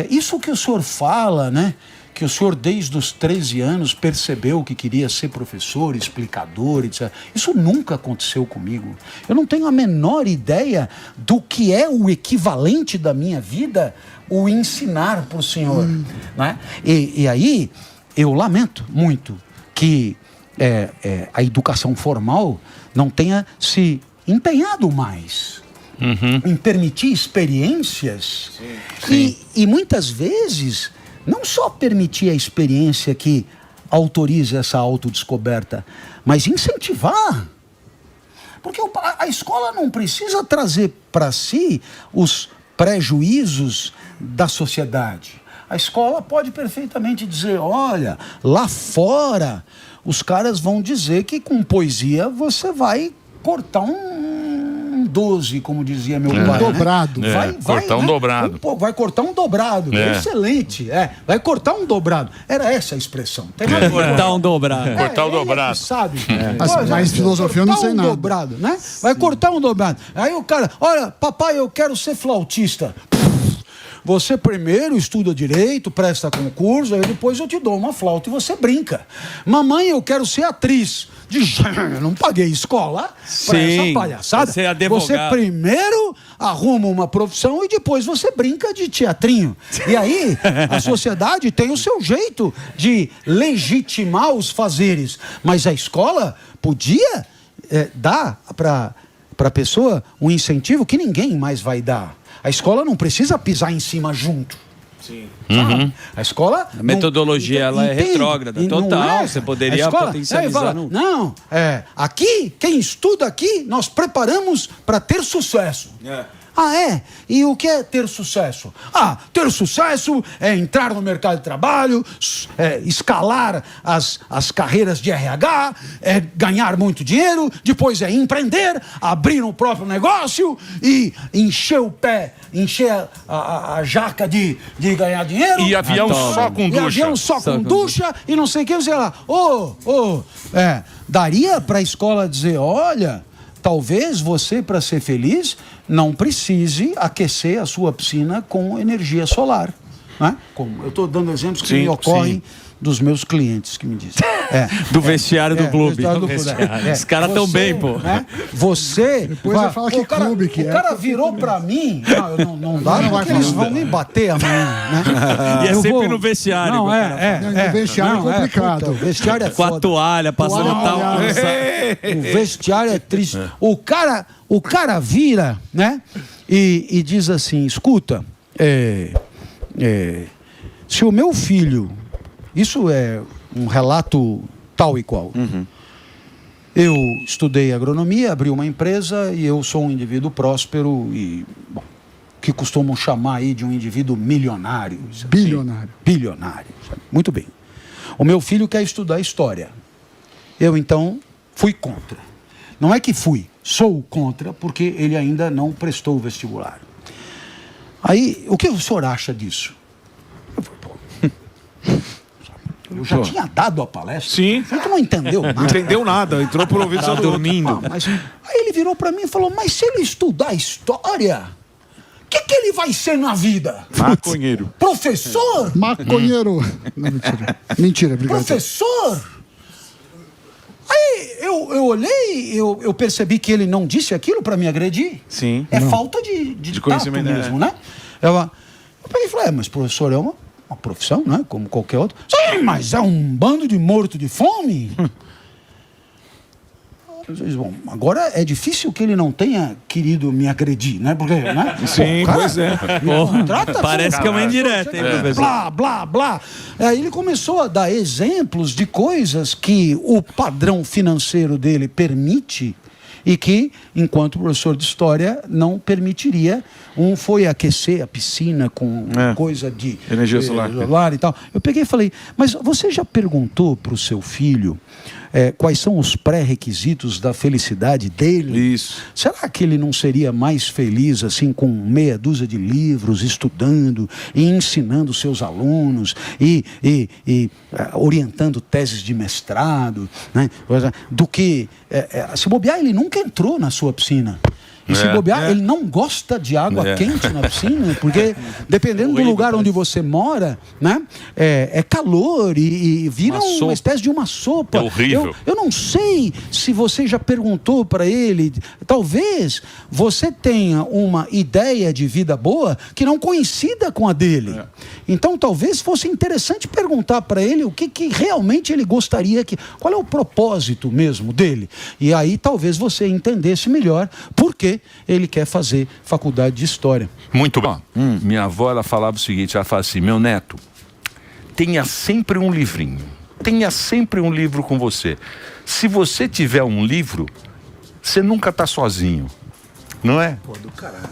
isso que o senhor fala, né? Que o senhor desde os 13 anos percebeu que queria ser professor, explicador, etc. Isso nunca aconteceu comigo. Eu não tenho a menor ideia do que é o equivalente da minha vida, o ensinar para o senhor. Né? E aí, eu lamento muito que a educação formal não tenha se empenhado mais. Em permitir experiências. Sim. E muitas vezes não só permitir a experiência que autoriza essa autodescoberta, mas incentivar. Porque a escola não precisa trazer para si os prejuízos da sociedade. A escola pode perfeitamente dizer, olha, lá fora os caras vão dizer que com poesia você vai cortar um 12, como dizia meu pai. Dobrado. Vai cortar um dobrado. Vai cortar um dobrado. Excelente. Vai cortar um dobrado. Era essa a expressão. Cortar um dobrado. Cortar um dobrado. Sabe? Mas filosofia eu não sei nada. Dobrado, né? Vai cortar um dobrado. Aí o cara, olha, papai, eu quero ser flautista. Você primeiro estuda direito, presta concurso, aí depois eu te dou uma flauta e você brinca. Mamãe, eu quero ser atriz. Eu não paguei escola para essa palhaçada. Você primeiro arruma uma profissão e depois você brinca de teatrinho. E aí a sociedade tem o seu jeito de legitimar os fazeres. Mas a escola podia dar para a pessoa um incentivo que ninguém mais vai dar. A escola não precisa pisar em cima junto. Sim. A escola... A metodologia ela é retrógrada, total. Você poderia potencializar. Aqui, quem estuda aqui, nós preparamos para ter sucesso. Ah, é? E o que é ter sucesso? Ah, ter sucesso é entrar no mercado de trabalho, escalar as carreiras de RH, é ganhar muito dinheiro, depois é empreender, abrir um próprio negócio e encher o pé, encher a jaca de ganhar dinheiro. E avião só com ducha. E avião só com ducha e não sei o que, sei lá. Daria para a escola dizer, olha... Talvez você, para ser feliz, não precise aquecer a sua piscina com energia solar. Né? Como eu estou dando exemplos que me ocorrem dos meus clientes que me dizem. Do vestiário do clube. Os caras estão bem, pô. Né? Você... Depois vai falar que clube que é. O cara virou para mim... Não dá, porque eles vão me bater amanhã. Né? E é sempre no vestiário. No vestiário é complicado. O vestiário é foda. Com a toalha, passando tal... O vestiário é triste. O cara vira, né? E diz assim, escuta, se o meu filho... Isso é um relato tal e qual. Eu estudei agronomia, abri uma empresa e eu sou um indivíduo próspero e, bom, que costumam chamar aí de um indivíduo milionário. Bilionário. Bilionário. Muito bem. O meu filho quer estudar história. Eu, então, fui contra. Não é que sou contra, porque ele ainda não prestou o vestibular. Aí, o que o senhor acha disso? Eu já tinha dado a palestra. Sim. Você não entendeu nada. Não entendeu nada, entrou por ouvido só dormindo. Aí ele virou para mim e falou, mas se ele estudar história, o que ele vai ser na vida? Maconheiro. Professor? Maconheiro. Não, mentira. Mentira, obrigado. Professor? Aí eu olhei, eu percebi que ele não disse aquilo para me agredir. Sim. É falta de conhecimento mesmo, né? Eu peguei e falei, mas professor é uma profissão, né? Como qualquer outro. Sim, mas é um bando de morto de fome. Bom, agora é difícil que ele não tenha querido me agredir, né? Porque, né? Sim, pois é. Parece que é uma indireta, hein, professor? Blá, blá, blá. Aí ele começou a dar exemplos de coisas que o padrão financeiro dele permite e que, enquanto professor de história, não permitiria. Um foi aquecer a piscina com coisa de energia solar e tal. Eu peguei e falei, mas você já perguntou para o seu filho quais são os pré-requisitos da felicidade dele? Isso. Será que ele não seria mais feliz assim com meia dúzia de livros, estudando e ensinando seus alunos e orientando teses de mestrado, né? Do que se bobear, ele nunca entrou na sua piscina. E se bobear, ele não gosta de água quente na piscina, porque dependendo do lugar onde você mora, né, é calor e vira uma espécie de uma sopa. É horrível. Eu não sei se você já perguntou para ele, talvez você tenha uma ideia de vida boa que não coincida com a dele. Então talvez fosse interessante perguntar para ele o que realmente ele gostaria, qual é o propósito mesmo dele. E aí talvez você entendesse melhor por que ele quer fazer faculdade de história. Muito bom. Minha avó, ela falava o seguinte, ela fala assim, meu neto, tenha sempre um livrinho, tenha sempre um livro com você. Se você tiver um livro, você nunca está sozinho, não é? Pô, do caralho.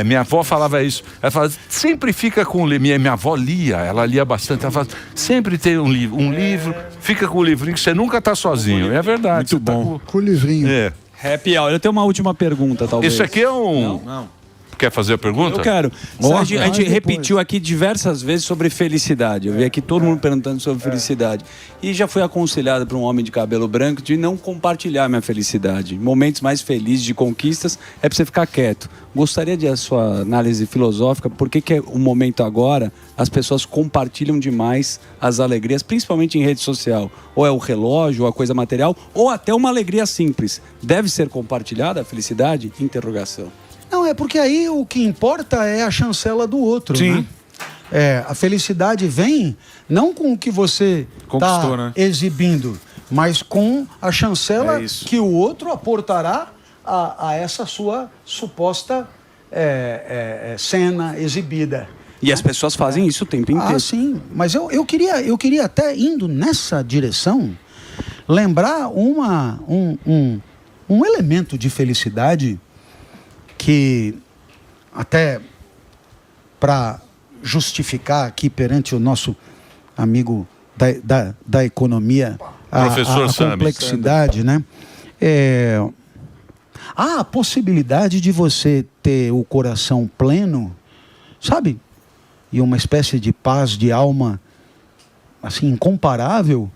Minha avó falava isso, ela falava, sempre fica com o livro, minha avó lia, ela lia bastante, ela falava, sempre tem um livro, fica com o livrinho que você nunca está sozinho, é verdade. Muito bom. Com o livrinho. Happy Hour. Eu tenho uma última pergunta, talvez. Isso aqui é um... Não. Quer fazer a pergunta? Eu quero. A gente repetiu aqui diversas vezes sobre felicidade. Eu vi aqui todo mundo perguntando sobre felicidade. E já fui aconselhado por um homem de cabelo branco de não compartilhar minha felicidade. Momentos mais felizes de conquistas é para você ficar quieto. Gostaria de a sua análise filosófica. Por que é o momento agora as pessoas compartilham demais as alegrias, principalmente em rede social? Ou é o relógio, ou a coisa material, ou até uma alegria simples. Deve ser compartilhada a felicidade? Interrogação. Não, é porque aí o que importa é a chancela do outro, Sim. né? A felicidade vem não com o que você está exibindo, mas com a chancela que o outro aportará a essa sua suposta cena exibida. E as pessoas fazem isso o tempo inteiro. Ah, sim. Mas eu queria até, indo nessa direção, lembrar um elemento de felicidade que até para justificar aqui perante o nosso amigo da economia, Professor a complexidade, né? Há a possibilidade de você ter o coração pleno, sabe? E uma espécie de paz de alma, assim, incomparável,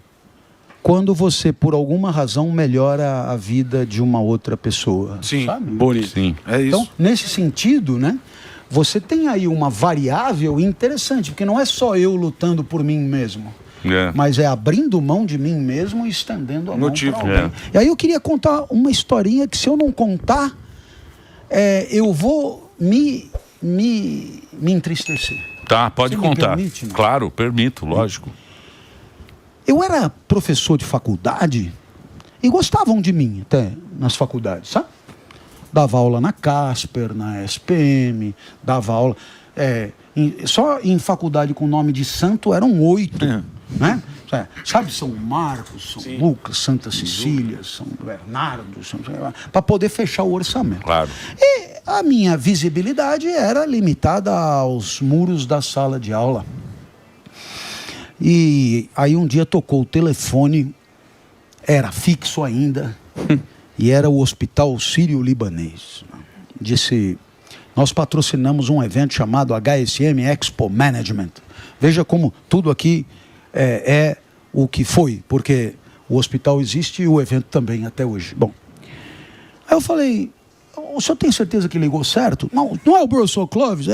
quando você, por alguma razão, melhora a vida de uma outra pessoa. Sim, sabe? bonito. Sim. É isso. Então, nesse sentido, né? Você tem aí uma variável interessante, porque não é só eu lutando por mim mesmo. Mas é abrindo mão de mim mesmo e estendendo a mão para alguém. E aí eu queria contar uma historinha que, se eu não contar, eu vou me entristecer. Tá, pode Você me contar. permite, não? Claro, permito, lógico. Eu era professor de faculdade e gostavam de mim até nas faculdades, sabe? Dava aula na Casper, na SPM, dava aula... só em faculdade com nome de santo eram 8, né? Sabe, São Marcos, São Lucas, Santa Cecília, São Bernardo, para poder fechar o orçamento. Claro. E a minha visibilidade era limitada aos muros da sala de aula. E aí um dia tocou o telefone, era fixo ainda, e era o Hospital Sírio-Libanês. Disse: nós patrocinamos um evento chamado HSM Expo Management. Veja como tudo aqui é o que foi, porque o hospital existe e o evento também até hoje. Bom, aí eu falei: o senhor tem certeza que ligou certo? Não é o professor Clóvis?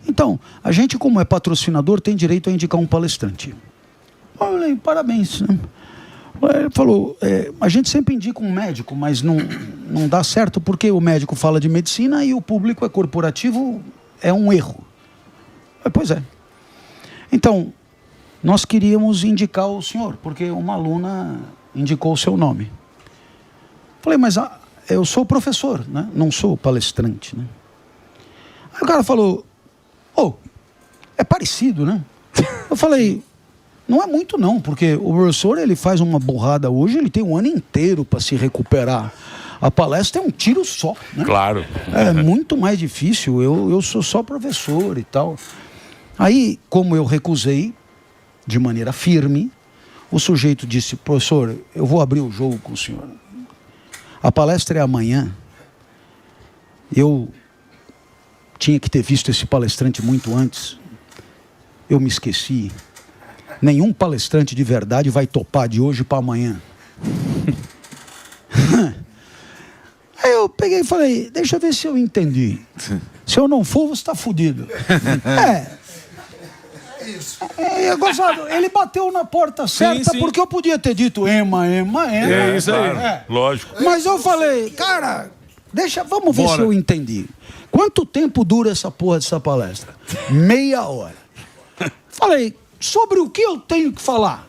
Então, a gente, como é patrocinador, tem direito a indicar um palestrante. Eu falei: parabéns, né? Ele falou: a gente sempre indica um médico, mas não dá certo porque o médico fala de medicina e o público é corporativo, é um erro. Pois é. Então, nós queríamos indicar o senhor, porque uma aluna indicou o seu nome. Falei: mas eu sou professor, né? Não sou palestrante, né? Aí o cara falou: é parecido, né? Eu falei: não é muito não, porque o professor, ele faz uma burrada hoje, ele tem um ano inteiro para se recuperar. A palestra é um tiro só, né? Claro. É muito mais difícil, eu sou só professor e tal. Aí, como eu recusei, de maneira firme, o sujeito disse: professor, eu vou abrir o jogo com o senhor. A palestra é amanhã. Eu tinha que ter visto esse palestrante muito antes. Eu me esqueci. Nenhum palestrante de verdade vai topar de hoje para amanhã. Aí eu peguei e falei: deixa eu ver se eu entendi. Se eu não for, você está fudido. Gozado, ele bateu na porta certa, sim. Porque eu podia ter dito ema. É isso aí. Lógico. Mas eu falei: cara, vamos ver se eu entendi. Quanto tempo dura essa porra dessa palestra? Meia hora. Falei: sobre o que eu tenho que falar?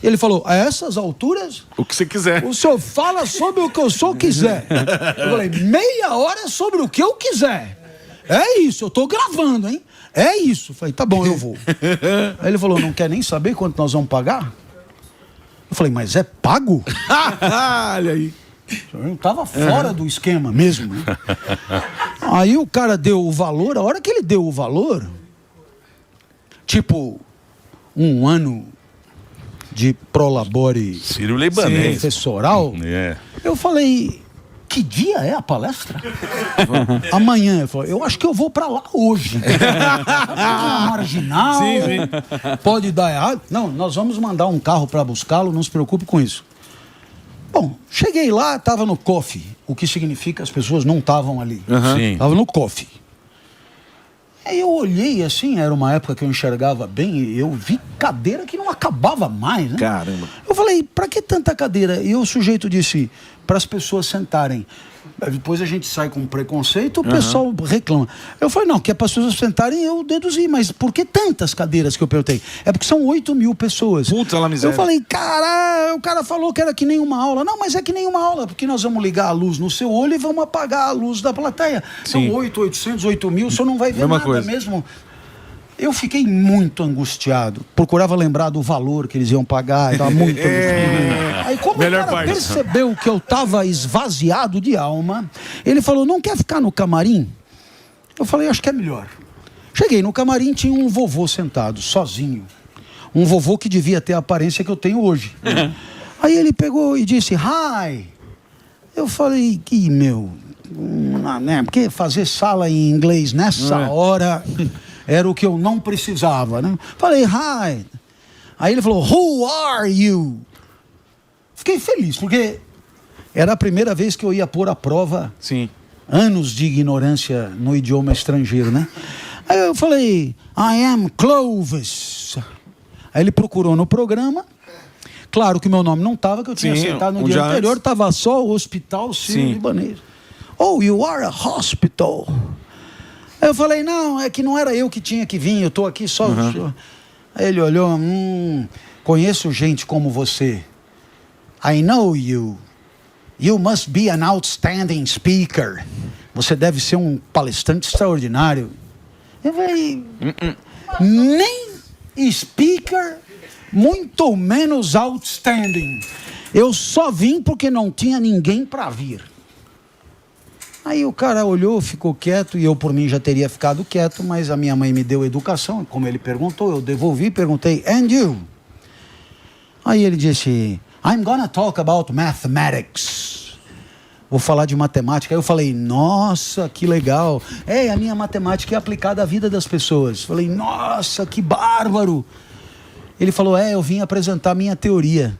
Ele falou: a essas alturas, o que você quiser. O senhor fala sobre o que o senhor quiser. Eu falei: meia hora sobre o que eu quiser. É isso, eu tô gravando, hein? É isso. Eu falei: tá bom, eu vou. Aí ele falou: não quer nem saber quanto nós vamos pagar? Eu falei: mas é pago? Olha aí. Eu tava fora do esquema mesmo, né? Aí o cara deu o valor. A hora que ele deu o valor, tipo, 1 ano de prolabore Sírio-Libanês professoral, eu falei: que dia é a palestra? Amanhã. Eu falei: eu acho que eu vou pra lá hoje. Marginal, sim. Pode dar errado. Não, nós vamos mandar um carro para buscá-lo, não se preocupe com isso. Bom, cheguei lá, estava no coffee, o que significa as pessoas não estavam ali. Estava no coffee. Aí eu olhei assim, era uma época que eu enxergava bem, e eu vi cadeira que não acabava mais, né? Caramba. Eu falei: pra que tanta cadeira? E o sujeito disse: para as pessoas sentarem. Depois a gente sai com preconceito, o pessoal reclama. Eu falei: não, que é para as pessoas sentarem, eu deduzi. Mas por que tantas cadeiras, que eu perguntei? É porque são 8.000 pessoas. Puta lá, miséria. Eu falei: cara, o cara falou que era que nem uma aula. Não, mas é que nem uma aula, porque nós vamos ligar a luz no seu olho e vamos apagar a luz da plateia. Sim. São 800, 8.000, o senhor não vai ver nada coisa. Mesmo. Eu fiquei muito angustiado. Procurava lembrar do valor que eles iam pagar. Estava muito angustiado. Aí, como melhor o cara percebeu que eu estava esvaziado de alma, ele falou: não quer ficar no camarim? Eu falei, acho que é melhor. Cheguei no camarim, tinha um vovô sentado, sozinho. Um vovô que devia ter a aparência que eu tenho hoje. Aí ele pegou e disse, hi. Eu falei, né? Porque fazer sala em inglês nessa hora era o que eu não precisava, né? Falei, hi. Aí ele falou, who are you? Fiquei feliz, porque era a primeira vez que eu ia pôr à prova anos de ignorância no idioma estrangeiro, né? Aí eu falei, I am Clovis. Aí ele procurou no programa. Claro que meu nome não estava, que eu tinha sentado no dia anterior, estava só o Hospital Sírio-Libanês. Oh, you are a hospital. Aí eu falei, não, é que não era eu que tinha que vir, eu estou aqui só... Aí ele olhou, conheço gente como você. I know you. You must be an outstanding speaker. Você deve ser um palestrante extraordinário. Eu falei, nem speaker, muito menos outstanding. Eu só vim porque não tinha ninguém para vir. Aí o cara olhou, ficou quieto, e eu por mim já teria ficado quieto, mas a minha mãe me deu educação, como ele perguntou, eu devolvi, perguntei, and you? Aí ele disse, I'm gonna talk about mathematics. Vou falar de matemática. Aí eu falei, nossa, que legal. A minha matemática é aplicada à vida das pessoas. Falei, nossa, que bárbaro. Ele falou, eu vim apresentar minha teoria.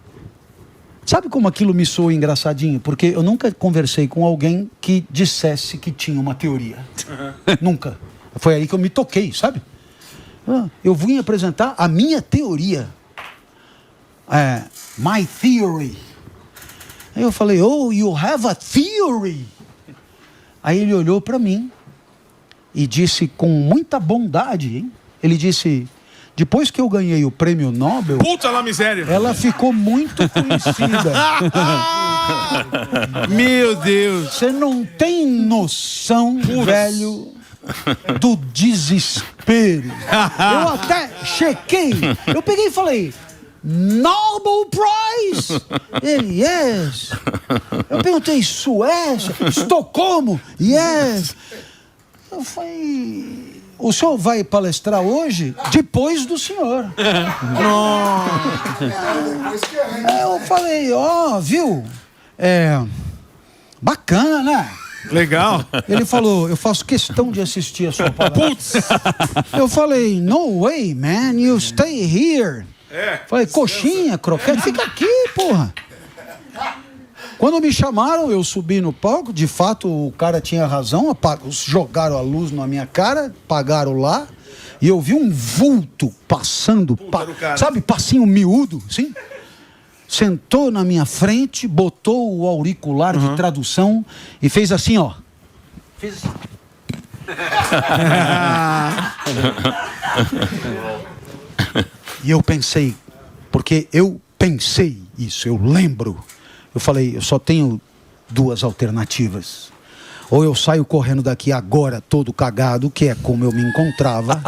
Sabe como aquilo me soou engraçadinho? Porque eu nunca conversei com alguém que dissesse que tinha uma teoria. Nunca. Foi aí que eu me toquei, sabe? Eu vim apresentar a minha teoria. My theory. Aí eu falei, oh, you have a theory? Aí ele olhou para mim e disse com muita bondade, hein? Ele disse... Depois que eu ganhei o prêmio Nobel... Puta lá, miséria! Ela ficou muito conhecida. Meu Deus! Você não tem noção, velho, do desespero. Eu até chequei. Eu peguei e falei... Nobel Prize? Ele, yes. Eu perguntei, Suécia? Estocolmo? Yes. Eu falei... O senhor vai palestrar hoje depois do senhor. Eu falei, viu? Bacana, né? Legal. Ele falou, eu faço questão de assistir a sua palestra. Putz! Eu falei, no way, man, you stay here. Falei, coxinha, croquete, fica aqui, porra. Quando me chamaram, eu subi no palco. De fato, o cara tinha razão. Jogaram a luz na minha cara, pagaram lá. E eu vi um vulto passando. Sabe, passinho miúdo, assim? Sentou na minha frente, botou o auricular de tradução e fez assim, ó. Fez assim. E eu pensei, porque eu pensei isso, eu lembro. Eu falei, eu só tenho duas alternativas. Ou eu saio correndo daqui agora, todo cagado, que é como eu me encontrava,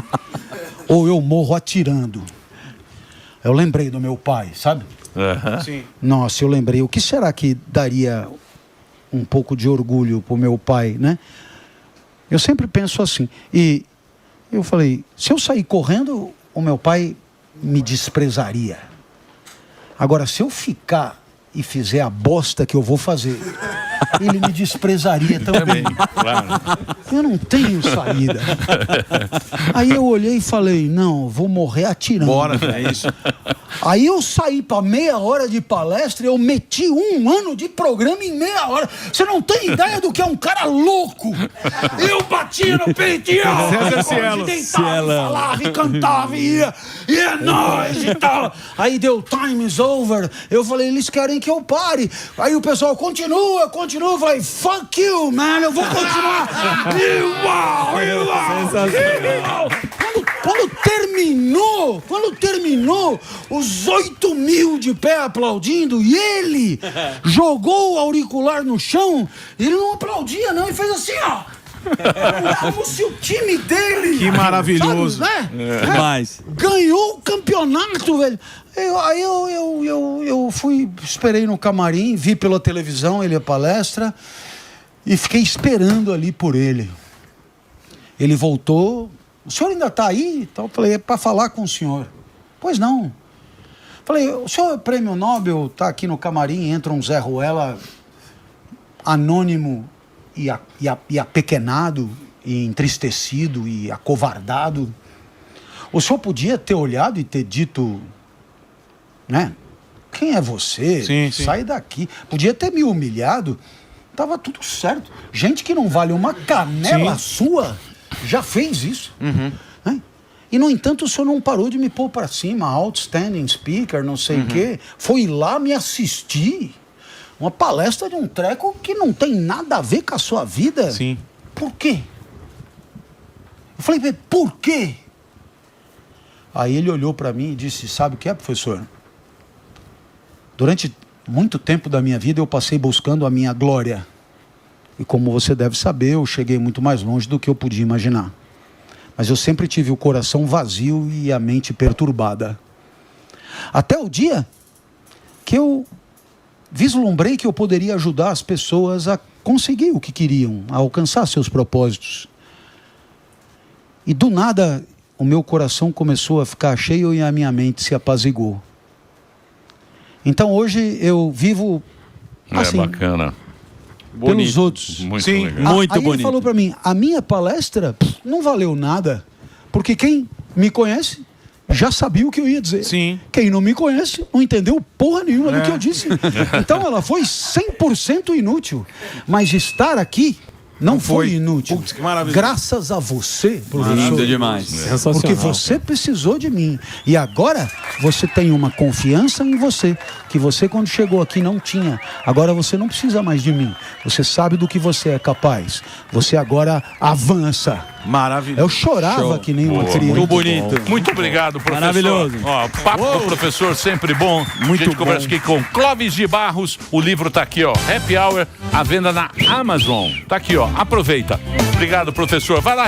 ou eu morro atirando. Eu lembrei do meu pai, sabe? Sim. Nossa, eu lembrei. O que será que daria um pouco de orgulho pro meu pai, né? Eu sempre penso assim. E eu falei, se eu sair correndo, o meu pai me desprezaria. Agora, se eu ficar e fizer a bosta que eu vou fazer, ele me desprezaria também. Claro. Eu não tenho saída. Aí eu olhei e falei, não, vou morrer atirando. Bora, é isso. Aí eu saí para meia hora de palestra, eu meti 1 ano de programa em meia hora. Você não tem ideia do que é um cara louco. Eu batia no peito e falava e cantava e ia, e é nóis e tal. Aí deu time is over. Eu falei, eles querem que eu pare. Aí o pessoal continua. Eu falei, fuck you, man, eu vou continuar. Quando terminou, os 8 mil de pé aplaudindo, e ele jogou o auricular no chão, ele não aplaudia não, ele fez assim, ó. Como se o time dele... Que maravilhoso. Sabe, né? Ganhou o campeonato, velho. Aí eu fui, esperei no camarim, vi pela televisão ele a palestra, e fiquei esperando ali por ele. Ele voltou. O senhor ainda está aí? Então, eu falei, é para falar com o senhor. Pois não. Falei, o senhor é prêmio Nobel, está aqui no camarim, entra um Zé Ruela anônimo e apequenado, e entristecido e acovardado. O senhor podia ter olhado e ter dito, né? Quem é você? Sim. Sai daqui. Podia ter me humilhado. Tava tudo certo. Gente que não vale uma canela sua já fez isso. Né? E, no entanto, o senhor não parou de me pôr para cima. Outstanding speaker, não sei o quê. Foi lá me assistir. Uma palestra de um treco que não tem nada a ver com a sua vida. Sim. Por quê? Eu falei, por quê? Aí ele olhou para mim e disse, sabe o que é, professor? Durante muito tempo da minha vida eu passei buscando a minha glória. E como você deve saber, eu cheguei muito mais longe do que eu podia imaginar. Mas eu sempre tive o coração vazio e a mente perturbada. Até o dia que eu vislumbrei que eu poderia ajudar as pessoas a conseguir o que queriam, a alcançar seus propósitos. E do nada, o meu coração começou a ficar cheio e a minha mente se apaziguou. Então hoje eu vivo assim, bacana. Pelos Bonito. outros. Muito legal. Muito Aí bonito. ele falou para mim, a minha palestra não valeu nada, porque quem me conhece já sabia o que eu ia dizer. Sim. Quem não me conhece não entendeu porra nenhuma do que eu disse. Então ela foi 100% inútil. Mas estar aqui não foi inútil. Putz, que maravilha. Graças a você, professor. Lindo demais. Sensacional. Porque você precisou de mim. E agora você tem uma confiança em você, que você quando chegou aqui não tinha. Agora você não precisa mais de mim. Você sabe do que você é capaz. Você agora avança. Maravilhoso. Eu chorava que nem uma criança. Muito bonito. Muito obrigado, professor. Maravilhoso. Ó, papo do professor sempre bom. Muito A gente bom. conversa aqui com Clóvis de Barros. O livro tá aqui, ó. Happy Hour, à venda na Amazon. Tá aqui, ó. Aproveita. Obrigado, professor. Vai lá.